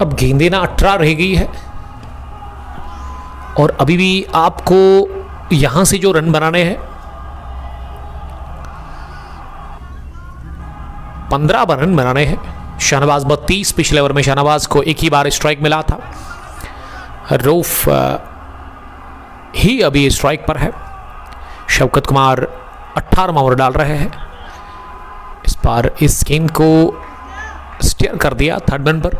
अब गेंदें ना 18 रह गई है और अभी भी आपको यहां से जो रन बनाने हैं 15 रन बनाने हैं। शहनवाज 32, पिछले ओवर में शहनवाज को एक ही बार स्ट्राइक मिला था। रऊफ ही अभी स्ट्राइक पर है। शौकत कुमार 18वां ओवर डाल रहे हैं। इस बार इस गेंद को स्टीयर कर दिया 3rd रन पर,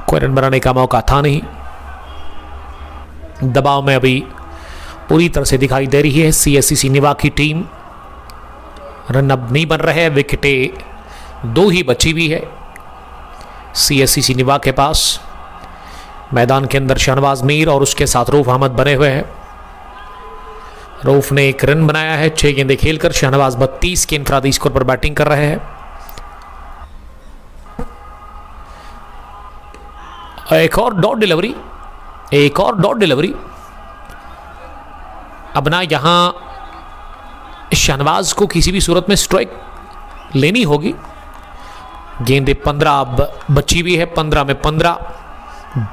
कोई रन बनाने का मौका था नहीं। दबाव में अभी पूरी तरह से दिखाई दे रही है CSC निवा की टीम। रन अब नहीं बन रहे हैं, विकेटें 2 ही बची हुई है CSC निवा के पास। मैदान के अंदर शहनवाज मीर और उसके साथ रऊफ अहमद बने हुए हैं। रऊफ ने 1 रन बनाया है 6 गेंदें खेलकर। शहनवाज 32 के इनफरादी स्कोर पर बैटिंग कर रहे हैं। एक और डॉट डिलीवरी, एक और डॉट डिलीवरी। अब ना यहां शहनवाज को किसी भी सूरत में स्ट्राइक लेनी होगी। गेंदें 15 अब बची हुई है, 15 में 15।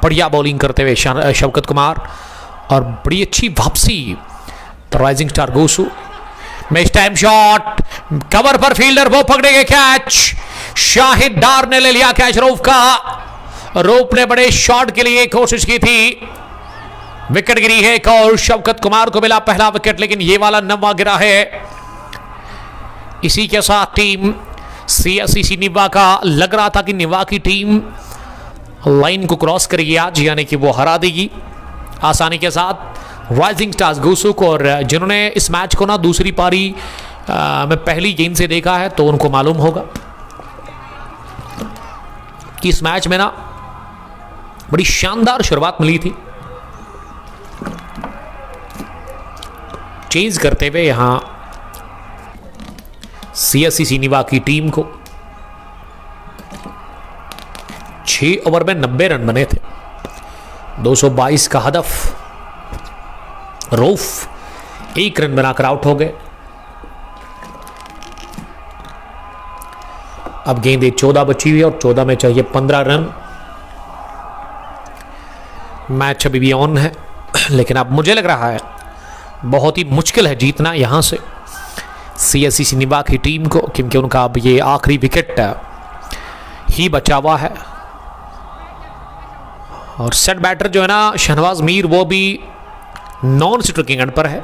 बढ़िया बॉलिंग करते हुए शौकत कुमार और बड़ी अच्छी वापसी rising star Gosu. Miss time shot, cover पर फील्डर वो पकड़ेंगे कैच। शाहिद डार ने ले लिया कैच रऊफ का। रऊफ ने बड़े शॉट के लिए कोशिश की थी, विकेट गिरी है एक और। शौकत कुमार को मिला पहला विकेट, लेकिन ये वाला 9वां गिरा है। इसी के साथ टीम CSC निवा का लग रहा था कि निवा की टीम लाइन को क्रॉस करेगी आज, यानी कि वो हरा देगी आसानी के साथ राइजिंग स्टार्स गोसू को। और जिन्होंने इस मैच को ना दूसरी पारी में पहली गेंद से देखा है तो उनको मालूम होगा कि इस मैच में ना बड़ी शानदार शुरुआत मिली थी। चेंज करते हुए यहां CSC निवा की टीम को 6 ओवर में 90 रन बने थे, 222 का हदफ। रऊफ 1 रन बनाकर आउट हो गए। अब गेंदें 14 बची हुई है और 14 में चाहिए 15 रन। मैच अभी भी ऑन है, लेकिन अब मुझे लग रहा है बहुत ही मुश्किल है जीतना यहां से। CSC सिनिवा की टीम को, क्योंकि उनका अब ये आखिरी विकेट ही बचा हुआ है। और सेट बैटर जो है ना शहनवाज मीर, वो भी नॉन स्ट्राइकिंग एंड पर है।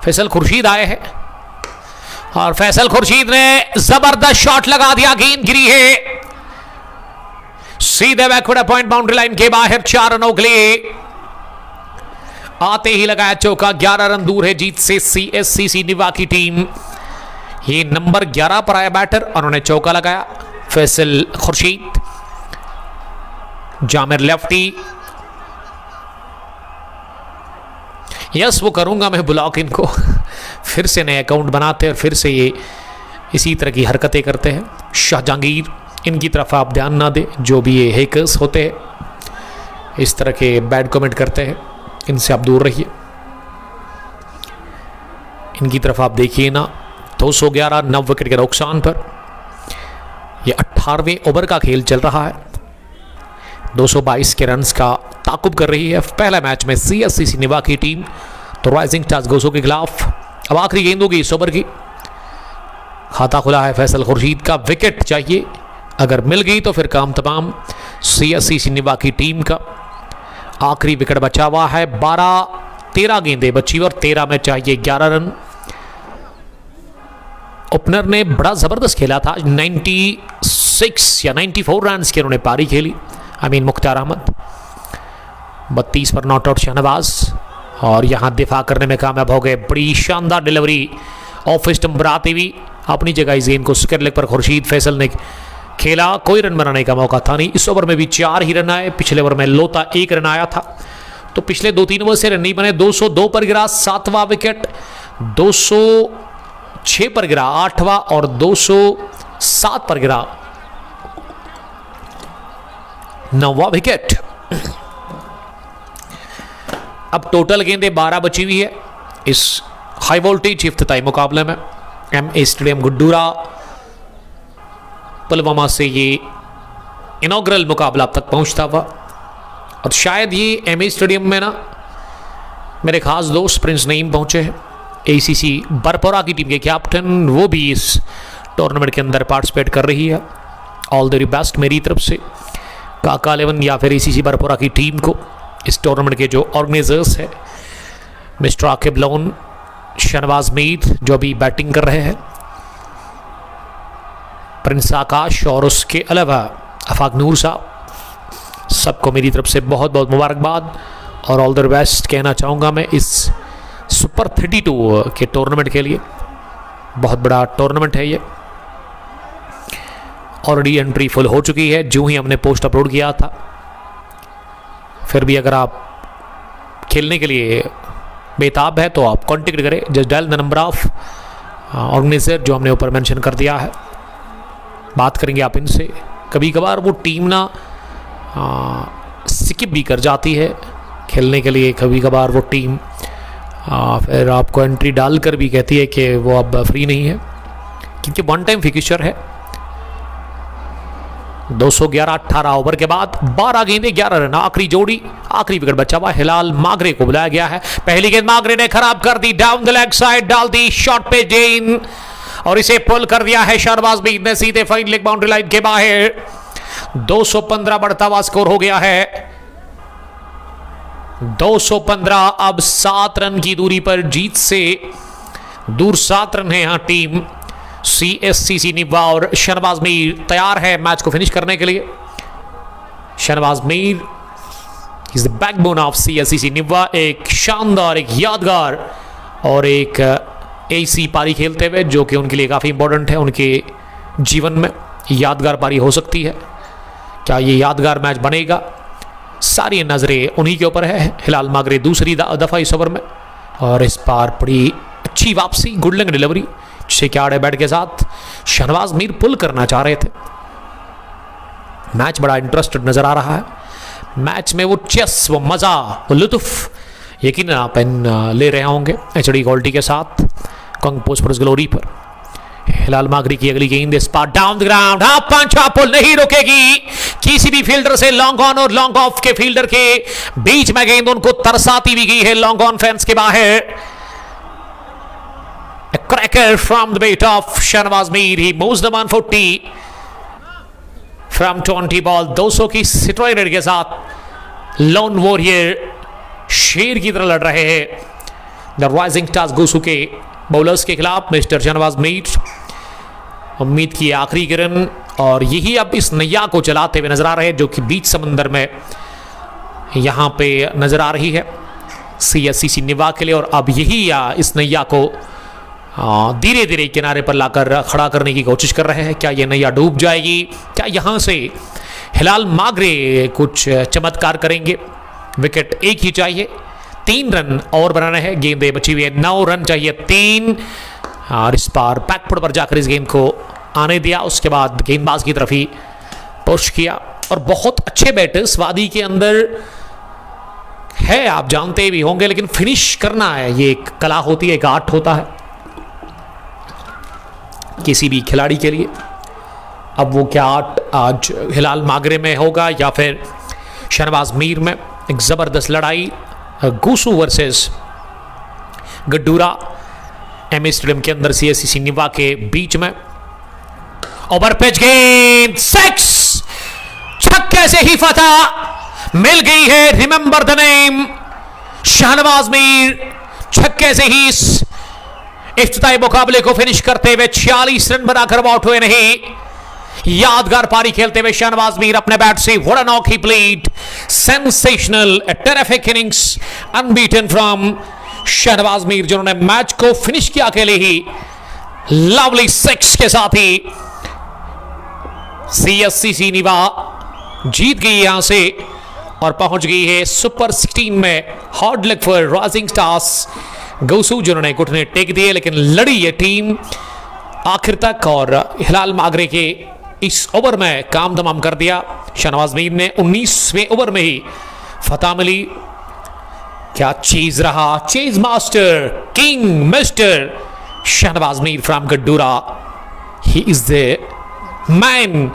फैसल खुर्शीद आए हैं और फैसल खुर्शीद ने जबरदस्त शॉट लगा दिया, गेंद गिरी है सीधे बैकवर्ड पॉइंट बाउंड्री लाइन के बाहर। 4 रनों के लिए आते ही लगाया चौका। 11 रन दूर है जीत से CSC सिनिवा की टीम। ये नंबर 11 पर आया बैटर, उन्होंने चौका लगाया फैसल खुर्शीद। जामिर लेफ्टी, यस वो करूंगा मैं ब्लॉक इनको। फिर से नए अकाउंट बनाते हैं और फिर से ये इसी तरह की हरकतें करते हैं। शाहजहांगीर, इनकी तरफ आप ध्यान ना दें, जो भी ये हैकर्स होते हैं इस तरह के बैड कमेंट करते हैं, इनसे आप दूर रहिए। इनकी तरफ आप देखिए ना। 211 9 विकेट के नुकसान पर ये 18वें ओवर का खेल चल रहा है। 222 के रन्स का ताकुब कर रही है पहला मैच में CSC सिनिवा की टीम तो राइजिंग स्टार्स गोसो के खिलाफ। अब आखिरी गेंद होगी इस ओवर की। खाता खुला है फैसल खुर्शीद का, विकेट चाहिए, अगर मिल गई तो फिर काम तमाम CSC सिनिवा की टीम का। आखिरी विकेट बचा हुआ है, 13 गेंदें बची और 13 में चाहिए 11 रन। ओपनर ने बड़ा जबरदस्त खेला था, 96 या 94 रन की उन्होंने पारी खेली। मुख्तार अहमद 32 पर नॉट आउट शहनवाज, और यहां दिफा करने में कामयाब हो गए। बड़ी शानदार डिलीवरी ऑफ स्टंप पर आती हुई, अपनी जगह इस गेंद को स्क्वायर लेग पर खुर्शीद फैसल ने खेला। कोई रन बनाने का मौका था नहीं। इस ओवर में भी 4 ही रन आए, पिछले ओवर में लोता 1 रन आया था। तो पिछले 2-3 ओवर से रन नहीं बने। 202 पर गिरा 7वां विकेट, 206 पर गिरा 8वां और 207 पर गिरा 9वां विकेट। अब टोटल गेंदें 12 बची हुई है इस हाई वोल्टेज इफ्तिताई मुकाबले में। MA स्टेडियम गुड्डूरा पुलवामा से ये इनॉग्रल मुकाबला अब तक पहुंचता हुआ। और शायद ये MA स्टेडियम में ना मेरे खास दोस्त प्रिंस नईम पहुंचे हैं, ACC बरपोरा की टीम के कैप्टन, वो भी इस टूर्नामेंट के अंदर पार्टिसिपेट कर रही है। ऑल द वेरी बेस्ट मेरी तरफ से काका 11 या फिर ACC बरपोरा की टीम को। इस टूर्नामेंट के जो ऑर्गेनाइजर्स है मिस्टर आकिब लोन, शहनवाज मीर जो अभी बैटिंग कर रहे हैं, प्रिंस आकाश और उसके अलावा अफाक नूर साहब, सबको मेरी तरफ से बहुत बहुत मुबारकबाद और ऑल द बेस्ट कहना चाहूँगा मैं इस सुपर 32 के टूर्नामेंट के लिए। बहुत बड़ा टूर्नामेंट है ये। ऑलरेडी एंट्री फुल हो चुकी है जो ही हमने पोस्ट अपलोड किया था। फिर भी अगर आप खेलने के लिए बेताब है तो आप कांटेक्ट करें, just dial the number of organiser जो हमने ऊपर मेंशन कर दिया है। बात करेंगे आप इनसे। कभी कभार वो टीम ना स्किप भी कर जाती है खेलने के लिए, कभी कभार वो टीम फिर आपको एंट्री डालकर भी कहती है कि वो अब फ्री नहीं है, क्योंकि वन टाइम फिक्सचर है। 211 18 ओवर के बाद 12 गेंदें 11 रन, आखिरी जोड़ी, आखिरी विकेट बचा हुआ। हिलाल मागरे को बुलाया गया है। पहली गेंद मागरे ने खराब कर दी, डाउन द लेग साइड डाल दी, शॉट पे जेन, और इसे पुल कर दिया है शहनवाज मीर ने सीधे फाइन लेग बाउंड्री लाइन के बाहर। 215 बढ़ता हुआ स्कोर हो गया है 215। अब 7 रन की दूरी पर जीत से दूर 7 रन है यहां टीम CSC सिनिवा, और शहनवाज मीर तैयार है मैच को फिनिश करने के लिए। Shahnawaz Mir is the backbone of CSC सिनिवा। एक शानदार, एक यादगार और एक ऐसी पारी खेलते हुए जो कि उनके लिए काफ़ी इंपॉर्टेंट है। उनके जीवन में यादगार पारी हो सकती है। क्या ये यादगार मैच बनेगा? सारी नज़रें उन्हीं के ऊपर है। हिलाल मागरे दूसरी दफ़ा इस ओवर में, और इस बार बड़ी अच्छी वापसी, गुड लंग डिलीवरी, जिसे क्या आड़े बैट के साथ शहनवाज मीर पुल करना चाह रहे थे। मैच बड़ा इंटरेस्टेड नज़र आ रहा है। मैच में वो चेस, वो मज़ा, वो लुत्फ यकीन आप ले रहे होंगे HD क्वालिटी के साथ कंग पोस्ट पर ग्लोरी पर। हिलाल मागरी की अगली गेंद इस पार डाउन द ग्राउंड, हाँ पंच पुल नहीं रुकेगी किसी भी फील्डर से। लॉन्ग ऑन और लॉन्ग ऑफ के फील्डर के बीच में गेंद उनको तरसाती भी गई है लॉन्ग ऑन फैंस के बाहर। A cracker from the bat of Shahnawaz Mir. He moves the 140 from 20 ball. 200 की स्ट्राइक रेट के साथ लोन वॉरियर शेर की तरह लड़ रहे हैं द राइजिंग स्टार्स गोसू के बॉलर्स के खिलाफ मिस्टर शाहनवाज मीर। उम्मीद की आखिरी किरण और यही अब इस नैया को चलाते हुए नजर आ रहे हैं जो कि बीच समंदर में यहां पे नजर आ रही है CSCC निवा के लिए। और अब यही इस नैया को धीरे धीरे किनारे पर लाकर खड़ा करने की कोशिश कर रहे हैं। क्या ये नैया डूब जाएगी? क्या यहां से हिलाल मागरे कुछ चमत्कार करेंगे? विकेट एक ही चाहिए, 3 रन और बनाना है। गेंदें बची हुई है, 9 रन चाहिए 3। और इस बार बैकफुट पर जाकर इस गेंद को आने दिया, उसके बाद गेंदबाज की तरफ ही पुश किया। और बहुत अच्छे बैटर्स वादी के अंदर है, आप जानते भी होंगे, लेकिन फिनिश करना है ये एक कला होती है, एक आर्ट होता है किसी भी खिलाड़ी के लिए। अब वो क्या आर्ट आज हिलाल मागरे में होगा या फिर शाहनवाज मीर में? एक जबरदस्त लड़ाई गोसू वर्सेस गड्डूरा एमए स्टेडियम के अंदर CSCC निवा के बीच में। ओवर पिच गेंद 6, छक्के से ही फतह मिल गई है। Remember the name Shahnawaz Mir छक्के से ही इस इफ्तिताई मुकाबले को फिनिश करते हुए 46 रन बनाकर आउट हुए नहीं। यादगार पारी खेलते हुए शाहनवाज मीर अपने बैट से what a knock he played, sensational, a terrific innings, unbeaten from Shahnawaz Mir जिन्होंने मैच को फिनिश किया अकेले ही लवली 6 के साथ ही। CSCC निवा जीत गई यहां से और पहुंच गई है सुपर 16 में। Hard luck for rising stars Gosu जिन्होंने घुटने टेक दिए, लेकिन लड़ी ये टीम आखिर तक और हिलाल मागरे के इस ओवर में काम तमाम कर दिया। शाहनवाज मीर ने 19वें ओवर में ही फतह मिली। क्या चीज रहा, chase master, king, mister Shahnawaz Mir from Gaddoora. He is the man,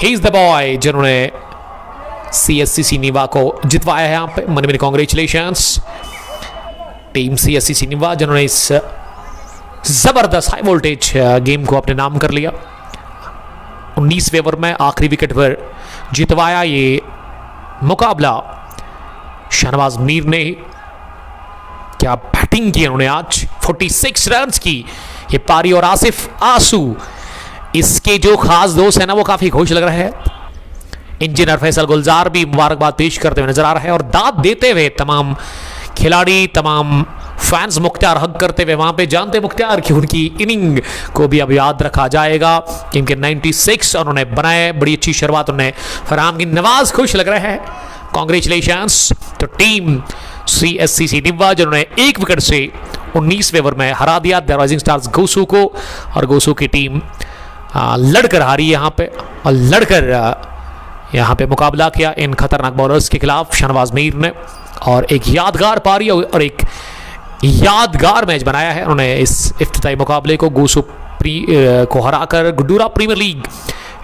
he is the boy जिन्होंने CSCC निवा को जितवाया है यहां पे। Many many congratulations team CSCC Niva जिन्होंने इस जबरदस्त हाई वोल्टेज गेम को अपने नाम कर लिया। 19वें ओवर में आखिरी विकेट पर जितवाया ये मुकाबला शाहनवाज मीर ने। क्या बैटिंग की उन्होंने आज, 46 रन की ये पारी। और आसिफ आंसू इसके जो खास दोस्त है ना वो काफी खुश लग रहे हैं। इंजीनियर फैसल गुलजार भी मुबारकबाद पेश करते हुए नजर आ रहे हैं और दाद देते हुए तमाम खिलाड़ी, तमाम फैंस मुख्तार हक करते हुए वहां पे जानते मुख्तार कि उनकी इनिंग को भी अब याद रखा जाएगा क्योंकि 96 उन्होंने बनाए। बड़ी अच्छी शुरुआत उन्होंने फरहाम की। नवाज खुश लग रहे हैं, कॉन्ग्रेचुलेशंस। तो टीम CSCC निवा जिन्होंने एक विकेट से 19वें ओवर में हरा दिया द राइजिंग स्टार्स गोसू को। और गोसू की टीम लड़कर हारी यहाँ पे और लड़कर यहाँ पे मुकाबला किया इन खतरनाक बॉलर्स के खिलाफ शाहनवाज मीर ने। और एक यादगार पारी और एक यादगार मैच बनाया है उन्होंने इस इफ्तिताई मुकाबले को। गोसू को हराकर गड्डूरा प्रीमियर लीग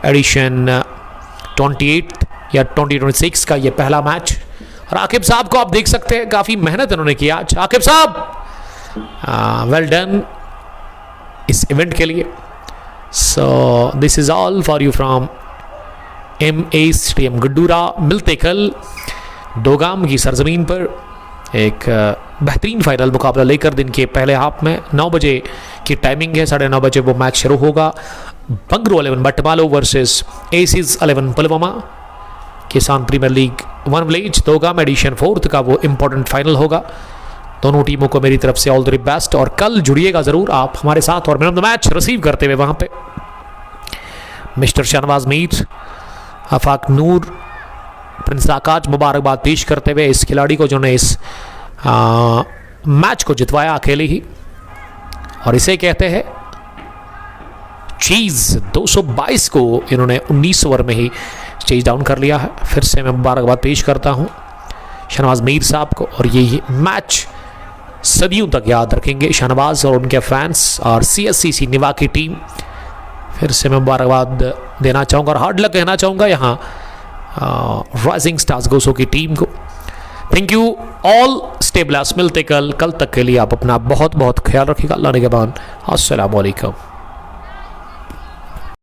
एडिशन 28 या 2026 का ये पहला मैच। और आकिब साहब को आप देख सकते हैं, काफ़ी मेहनत उन्होंने की आज। आकिब साहब वेल डन इस इवेंट के लिए। So this is all for you from MA stadium Gaddoora. मिलते कल डोगाम की सरजमीन पर एक बेहतरीन फाइनल मुकाबला लेकर। दिन के पहले हाफ में 9 बजे की टाइमिंग है, 9:30 बजे वो मैच शुरू होगा। बंगरू 11 बटमालो वर्सेस एसिस 11 पुलवामा। किसान प्रीमियर लीग 1 विलेज डोगाम एडिशन 4 का वो इंपॉर्टेंट फाइनल होगा। दोनों टीमों को मेरी तरफ से ऑल द बेस्ट और कल जुड़िएगा ज़रूर आप हमारे साथ। और man of the match receive करते हुए वहाँ पे मिस्टर शाहनवाज मीर, आफाक नूर, प्रिंस आकाश मुबारकबाद पेश करते हुए इस खिलाड़ी को जिन्होंने इस मैच को जितवाया अकेले ही। और इसे कहते हैं चीज। 222 को इन्होंने 19 ओवर में ही चेज डाउन कर लिया है। फिर से मैं मुबारकबाद पेश करता हूं शाहनवाज मीर साहब को। और ये मैच सदियों तक याद रखेंगे शाहनवाज और उनके फैंस और CSCC निवा की टीम। फिर से मैं मुबारकबाद देना चाहूँगा और हार्ड लक कहना चाहूँगा यहाँ राइजिंग स्टार्स गोसू की टीम को। Thank you all, stay blessed. मिलते कल तक के लिए आप अपना बहुत बहुत ख्याल रखिएगा। अल्लाह निगहबान। अस्सलाम वालेकुम।